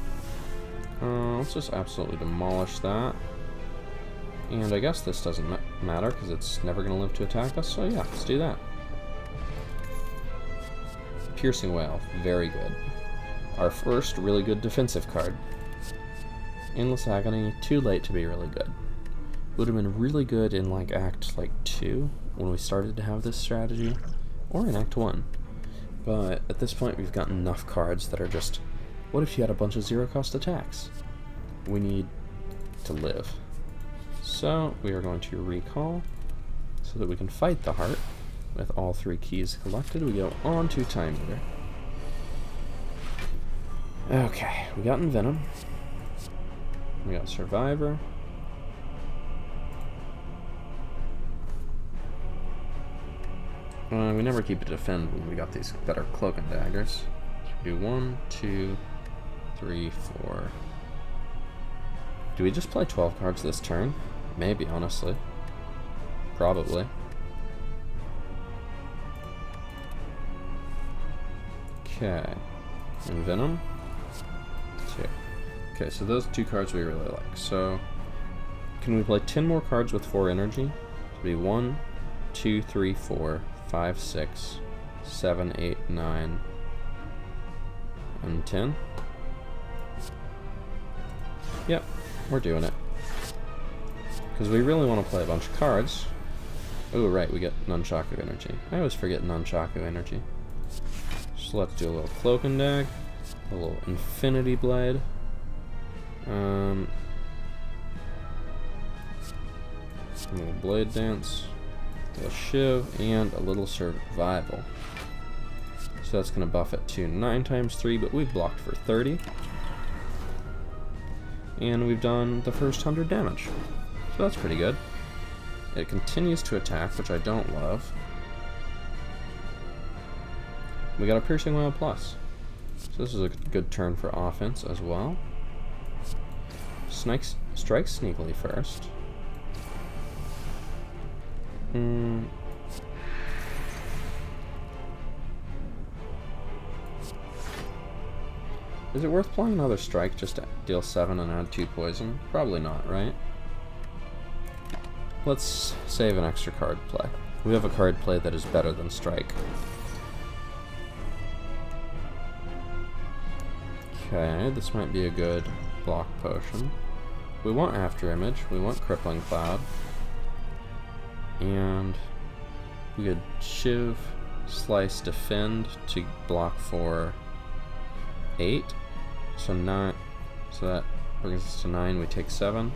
Let's just absolutely demolish that. And I guess this doesn't matter because it's never going to live to attack us, so yeah, let's do that. Piercing Wail, very good. Our first really good defensive card. Endless Agony, too late to be really good. Would have been really good in like Act 2 when we started to have this strategy, or in Act 1. But at this point we've got enough cards that are just, what if you had a bunch of zero-cost attacks? We need to live. So we are going to recall so that we can fight the heart. With all 3 keys collected, we go on to Time Eater. Okay, we got Envenom. We got Survivor. We never keep a Defend when we got these better Cloak and Daggers. So we do 1, 2, 3, 4. Do we just play 12 cards this turn? Maybe, honestly. Probably. Okay. Envenom. 2. Okay, so those 2 cards we really like. So, can we play 10 more cards with 4 energy? It'll be 1, 2, 3, 4, 5, 6, 7, 8, 9, and 10. Yep, we're doing it. Because we really want to play a bunch of cards. Oh, right, we get Nunchaku energy. I always forget Nunchaku energy. So let's do a little Cloak and Dag, a little Infinity Blade, a little Blade Dance, a little Shiv, and a little Survival. So that's going to buff it to 9 times 3, but we've blocked for 30. And we've done the first 100 damage. So that's pretty good. It continues to attack, which I don't love. We got a Piercing Wail Plus. So this is a good turn for offense as well. Strike sneakily first. Is it worth playing another strike just to deal 7 and add 2 poison? Probably not, right? Let's save an extra card play. We have a card play that is better than strike. Okay, this might be a good block potion. We want After Image, we want Crippling Cloud, and we could Shiv, Slice, Defend to block for 8, so 9, so that brings us to 9, we take 7,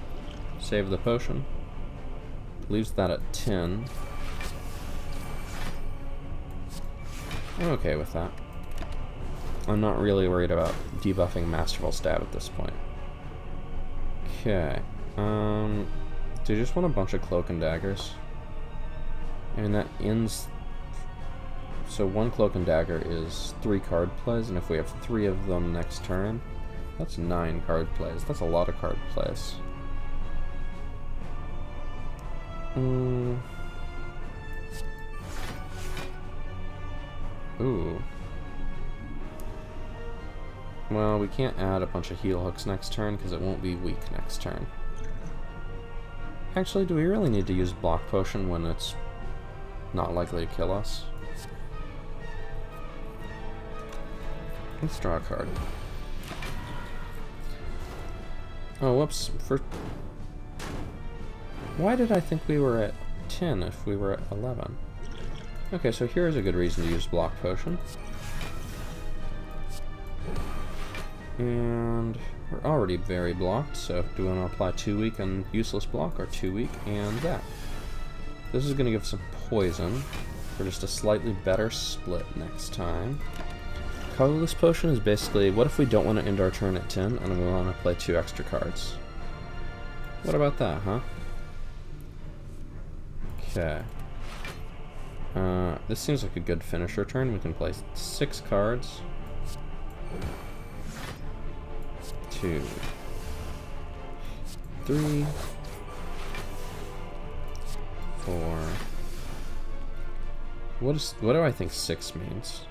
save the potion, leaves that at 10. I'm okay with that. I'm not really worried about debuffing Masterful Stab at this point. Okay. Do you just want a bunch of Cloak and Daggers? And that ends... So 1 Cloak and Dagger is 3 card plays, and if we have 3 of them next turn, that's 9 card plays. That's a lot of card plays. Ooh. Well, we can't add a bunch of heal hooks next turn because it won't be weak next turn. Actually, do we really need to use Block Potion when it's not likely to kill us? Let's draw a card. Oh, whoops. Why did I think we were at 10 if we were at 11? Okay, so here's a good reason to use Block Potion. And we're already very blocked, so do we want to apply 2 weak and useless block, or 2 weak and that? This is going to give some poison for just a slightly better split next time. Colorless Potion is basically, what if we don't want to end our turn at 10 and we want to play 2 extra cards? What about that, huh? Okay. This seems like a good finisher turn. We can play 6 cards. 2, 3, 4. What do I think 6 means?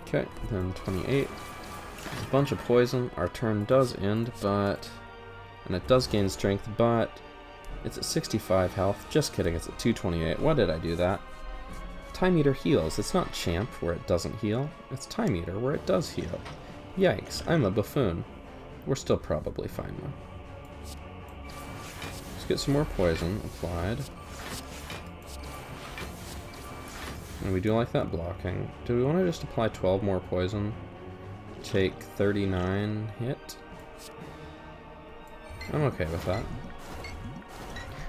Okay, then 28. There's a bunch of poison. Our turn does end, but... And it does gain strength, but... It's at 65 health. Just kidding, it's at 228. Why did I do that? Time Eater heals. It's not Champ, where it doesn't heal. It's Time Eater, where it does heal. Yikes, I'm a buffoon. We're still probably fine, though. Let's get some more poison applied. And we do like that blocking. Do we want to just apply 12 more poison? Take 39 hit? I'm okay with that.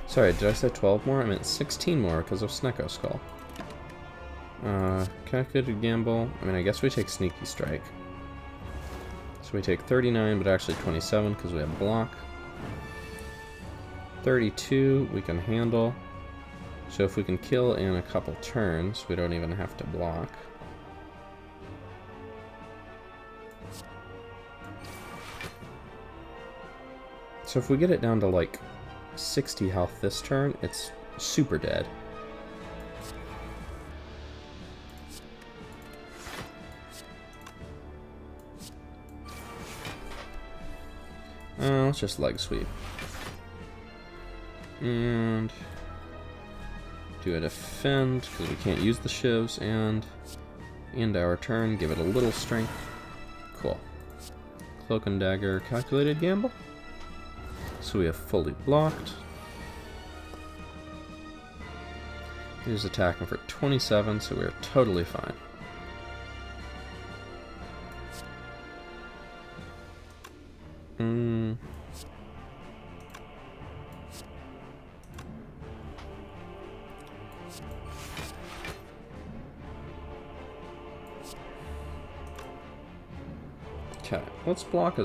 Sorry, did I say 12 more? I meant 16 more because of Snecko Skull. Calculated Gamble. I mean, I guess we take Sneaky Strike. So we take 39, but actually 27 because we have block. 32 we can handle. So if we can kill in a couple turns, we don't even have to block. So if we get it down to like 60 health this turn, it's super dead. Let's just leg sweep. And do a defend, because we can't use the shivs, and end our turn, give it a little strength. Cool. Cloak and Dagger, Calculated Gamble. So we have fully blocked. He's attacking for 27, so we're totally fine. Okay, let's block a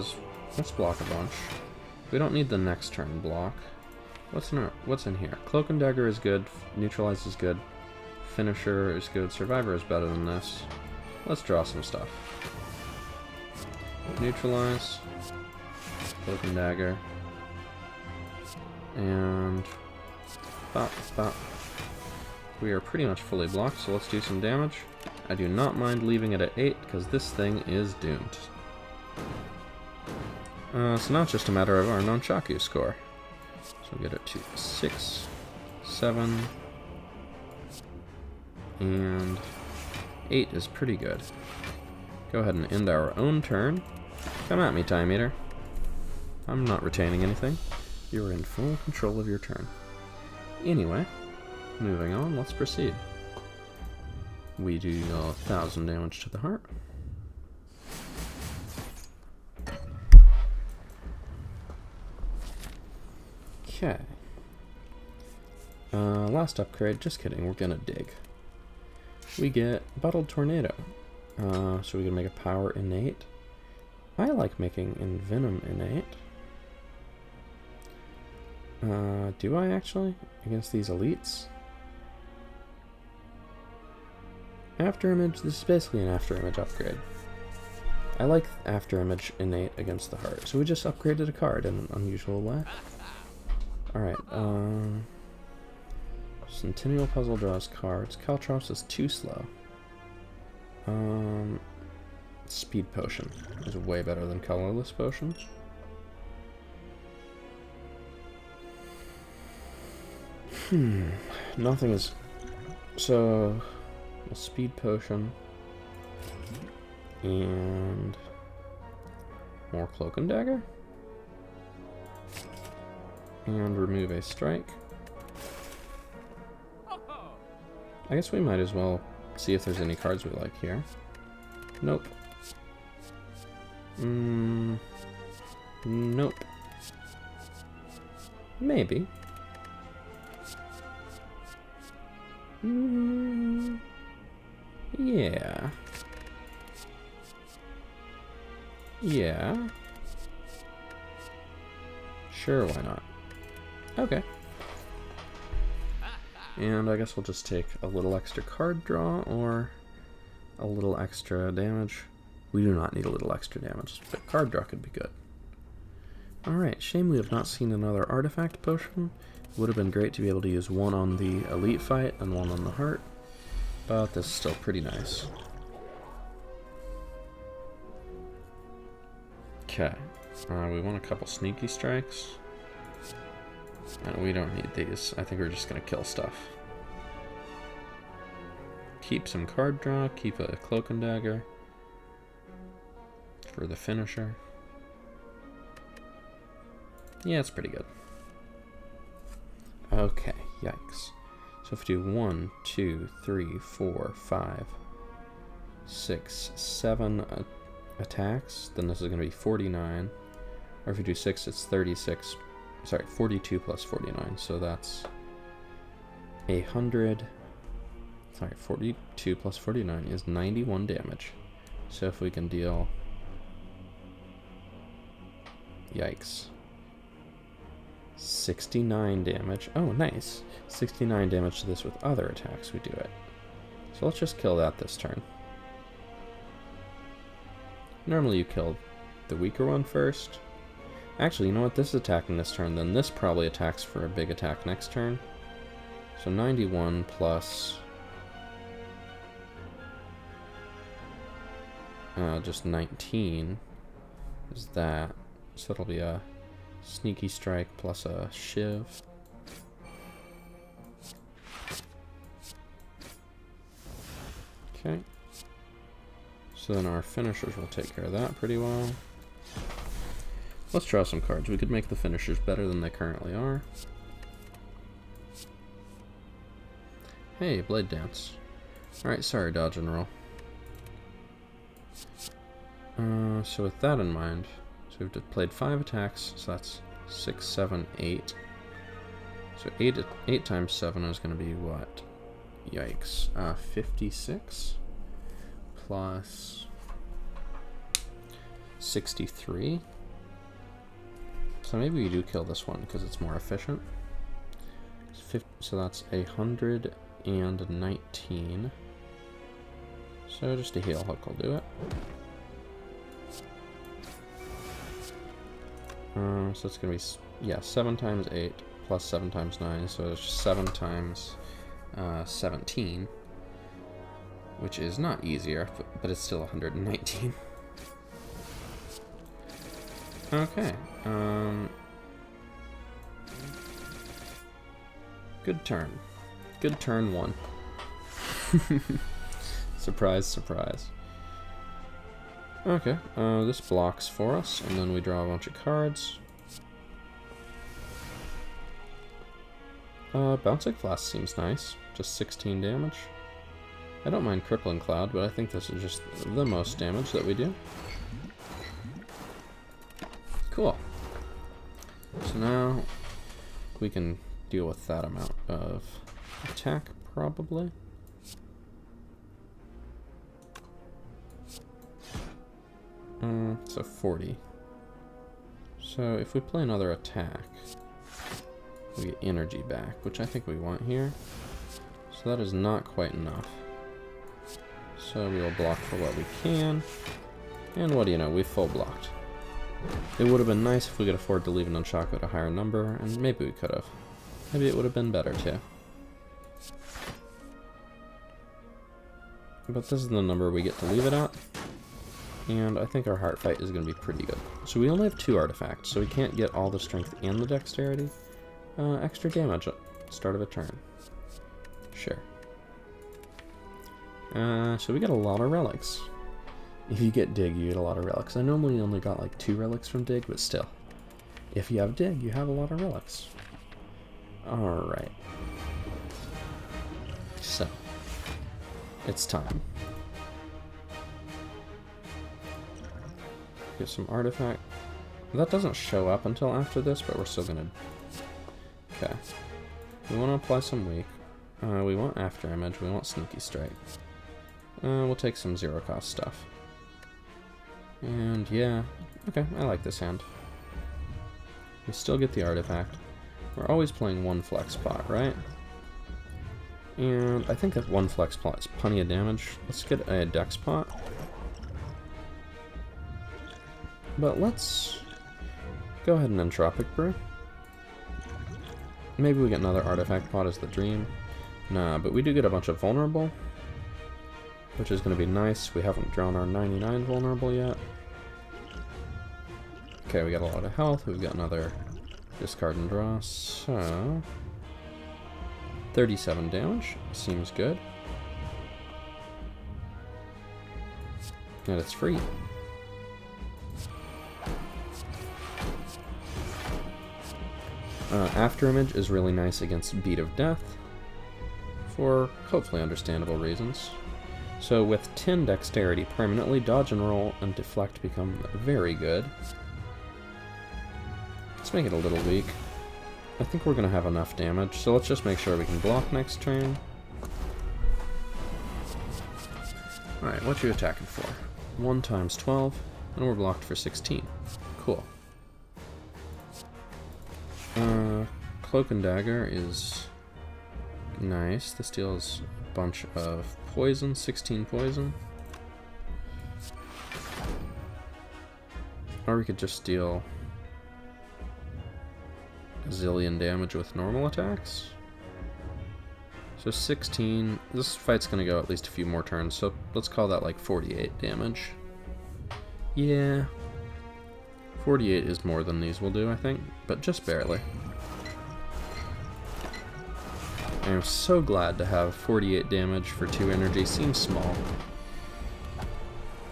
bunch. We don't need the next turn block. What's in here? Cloak and Dagger is good, Neutralize is good, Finisher is good, Survivor is better than this. Let's draw some stuff. Neutralize, Cloak and Dagger, and bop, bop. We are pretty much fully blocked, so let's do some damage. I do not mind leaving it at 8, because this thing is doomed. So now it's just a matter of our Nunchaku score. So we'll get it to 6, 7, and 8 is pretty good. Go ahead and end our own turn. Come at me, Time Eater. I'm not retaining anything. You're in full control of your turn. Anyway, moving on, let's proceed. We do 1,000 damage to the heart. Okay. Last upgrade, just kidding, we're gonna dig. We get Bottled Tornado. So we can make a Power Innate. I like making Envenom Innate. Do I actually? Against these elites? After Image, this is basically an After Image upgrade. I like After Image Innate against the heart, so we just upgraded a card in an unusual way. Alright, Centennial Puzzle draws cards. Caltrops is too slow. Speed Potion is way better than Colorless Potion. Nothing is... So... a Speed Potion. And... more Cloak and Dagger. And remove a strike. I guess we might as well see if there's any cards we like here. Nope. Nope. Maybe. Yeah. Yeah. Sure, why not? Okay. And I guess we'll just take a little extra card draw or a little extra damage. We do not need a little extra damage, but card draw could be good. Alright, shame we have not seen another artifact potion. It would have been great to be able to use one on the elite fight and one on the heart, but this is still pretty nice. Okay, we want a couple sneaky strikes. And we don't need these. I think we're just going to kill stuff. Keep some card draw, keep a cloak and dagger for the finisher. Yeah, it's pretty good. Okay, yikes. So if we do 1, 2, 3, 4, 5, 6, 7 attacks, then this is going to be 49. Or if you do 6, it's 36. Sorry, 42 plus 49. So that's 100. Sorry, 42 plus 49 is 91 damage. So if we can deal... Yikes. 69 damage. Oh, nice. 69 damage to this with other attacks, we do it. So let's just kill that this turn. Normally you kill the weaker one first. Actually, you know what? This is attacking this turn, then this probably attacks for a big attack next turn. So 91 plus... just 19 is that. So it'll be a sneaky strike plus a shiv. Okay. So then our finishers will take care of that pretty well. Let's draw some cards. We could make the finishers better than they currently are. Hey, Blade Dance. Alright, sorry, dodge and roll. So with that in mind, so we've played 5 attacks, so that's 6, 7, 8. So 8 times 7 is going to be what? Yikes. 56 plus 63. So maybe we do kill this one because it's more efficient. So that's 119. So just a heal hook will do it. So it's going to be, yeah, 7 times 8 plus 7 times 9. So it's 7 times 17. Which is not easier, but it's still 119. Okay. Good turn. Good turn 1. Surprise, surprise. Okay, this blocks for us, and then we draw a bunch of cards. Bouncing Flask seems nice. Just 16 damage. I don't mind Crippling Cloud, but I think this is just the most damage that we do. Cool. So now we can deal with that amount of attack, probably. So 40. So if we play another attack, we get energy back, which I think we want here. So that is not quite enough. So we will block for what we can. And what do you know, we full blocked. It would have been nice if we could afford to leave an Nunchaku at a higher number, and maybe we could have. Maybe it would have been better too. But this is the number we get to leave it at. And I think our heart fight is going to be pretty good. So we only have 2 artifacts, so we can't get all the strength and the dexterity. Extra damage at the start of a turn. Sure. So we get a lot of relics. If you get dig, you get a lot of relics. I normally only got like 2 relics from dig, but still. If you have dig, you have a lot of relics. Alright. So. It's time. Get some artifact. That doesn't show up until after this, but we're still gonna... Okay. We want to apply some weak. We want after image. We want sneaky strike. We'll take some 0 cost stuff. And yeah, okay, I like this hand. We still get the artifact. We're always playing one flex pot, right? And I think that one flex pot is plenty of damage. Let's get a dex pot. But let's go ahead and entropic brew. Maybe we get another artifact pot as the dream. Nah, but we do get a bunch of vulnerable, which is going to be nice. We haven't drawn our 99 vulnerable yet. Okay, we got a lot of health. We've got another discard and draw. So 37 damage seems good. And it's free. Afterimage is really nice against Beat of Death, for hopefully understandable reasons. So with 10 dexterity, permanently dodge and roll and deflect become very good. Let's make it a little weak. I think we're going to have enough damage, so let's just make sure we can block next turn. Alright, what you attacking for? 1 times 12, and we're blocked for 16. Cool. Cloak and Dagger is nice. This deals a bunch of poison, 16 poison. Or we could just deal a zillion damage with normal attacks. So 16. This fight's gonna go at least a few more turns, so let's call that like 48 damage. Yeah. 48 is more than these will do, I think, but just barely. I'm so glad to have 48 damage for 2 energy. Seems small.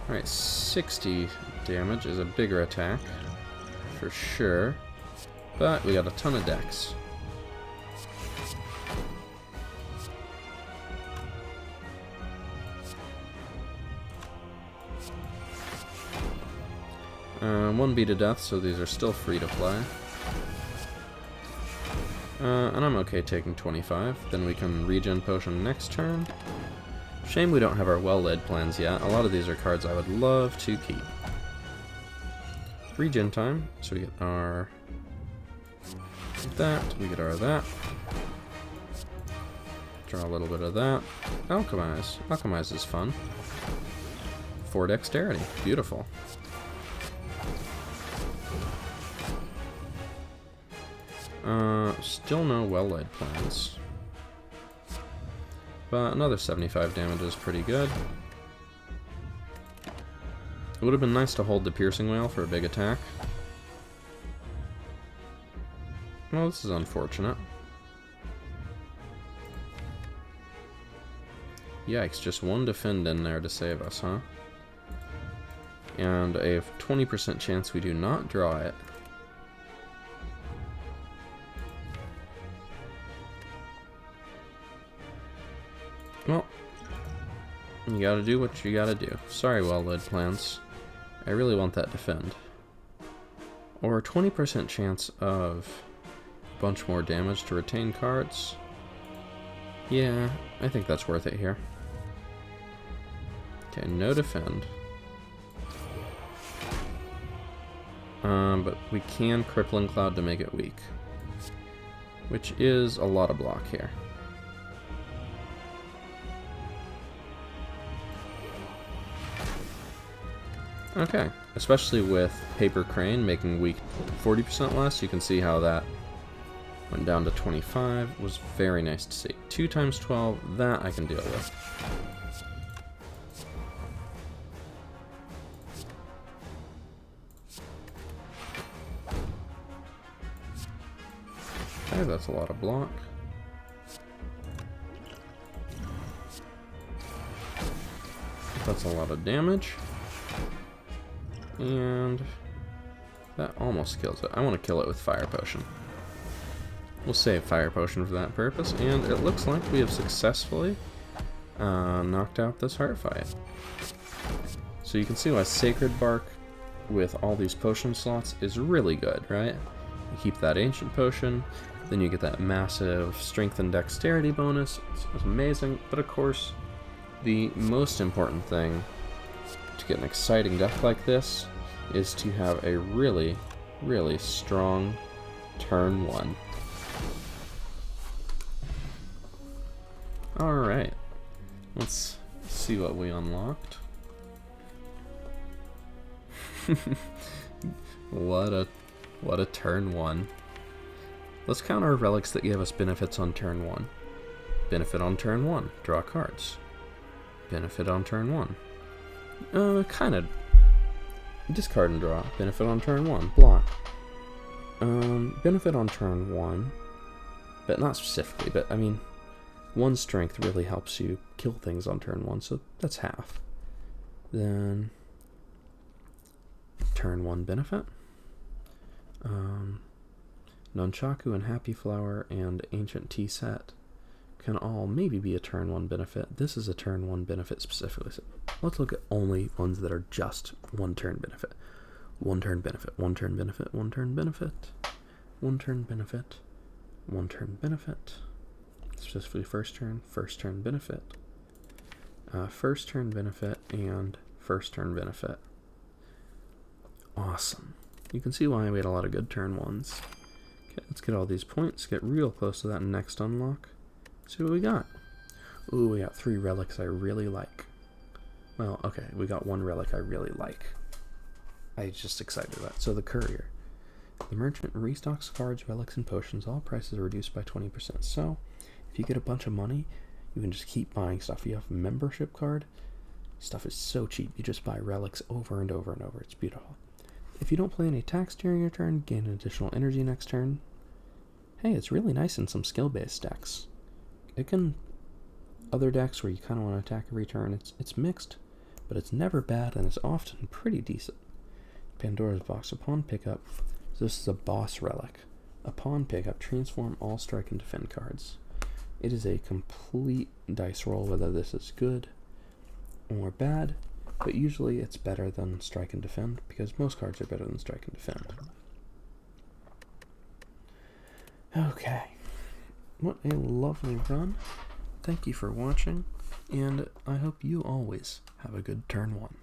Alright, 60 damage is a bigger attack, for sure. But we got a ton of dex. One beat of death, so these are still free to play. And I'm okay taking 25. Then we can regen potion next turn. Shame we don't have our well-led plans yet. A lot of these are cards I would love to keep. Regen time, so we get our that, we get our that. Draw a little bit of that. Alchemize. Alchemize is fun. 4 dexterity. Beautiful. Still no well-led plans. But another 75 damage is pretty good. It would have been nice to hold the piercing whale for a big attack. Well, this is unfortunate. Yikes, just 1 defend in there to save us, huh? And a 20% chance we do not draw it. Well, you gotta do what you gotta do. Sorry, well-led plans. I really want that defend. Or a 20% chance of a bunch more damage to retain cards. Yeah, I think that's worth it here. Okay, no defend. But we can Crippling Cloud to make it weak, which is a lot of block here. Okay, especially with Paper Crane making weak 40% less, you can see how that went down to 25. It was very nice to see. 2 times 12, that I can deal with. Okay, that's a lot of block. That's a lot of damage. And that almost kills it. I want to kill it with Fire Potion. We'll save Fire Potion for that purpose, and it looks like we have successfully knocked out this heart fight. So you can see why Sacred Bark with all these potion slots is really good, right? You keep that Ancient Potion, then you get that massive Strength and Dexterity bonus. It's amazing, but of course, the most important thing to get an exciting deck like this is to have a really, really strong turn 1. Alright. Let's see what we unlocked. What a turn 1. Let's count our relics that gave us benefits on turn 1. Benefit on turn 1, draw cards. Benefit on turn 1. Kinda. Discard and draw. Benefit on turn 1, block. Benefit on turn 1, but not specifically, but I mean, 1 strength really helps you kill things on turn 1, so that's half. Then, turn 1 benefit. Nunchaku and Happy Flower and Ancient Tea Set can all maybe be a turn 1 benefit. This is a turn 1 benefit specifically, so let's look at only ones that are just 1 turn benefit. 1 turn benefit, 1 turn benefit, 1 turn benefit, 1 turn benefit, 1 turn benefit, specifically first turn benefit, first turn benefit, and first turn benefit. Awesome. You can see why we had a lot of good turn 1s. Okay, let's get all these points, get real close to that next unlock. See what we got. Ooh, we got 3 relics I really like. Well, okay, we got 1 relic I really like. I'm just excited about it. So the courier. The merchant restocks cards, relics, and potions. All prices are reduced by 20%. So if you get a bunch of money, you can just keep buying stuff. You have a membership card. Stuff is so cheap. You just buy relics over and over and over. It's beautiful. If you don't play any attacks during your turn, gain an additional energy next turn. Hey, it's really nice in some skill-based decks. It can... Other decks where you kind of want to attack every turn, it's mixed, but it's never bad, and it's often pretty decent. Pandora's Box. Upon pickup, so this is a boss relic. Upon pickup, transform all strike and defend cards. It is a complete dice roll whether this is good or bad, but usually it's better than strike and defend, because most cards are better than strike and defend. Okay. What a lovely run. Thank you for watching, and I hope you always have a good turn 1.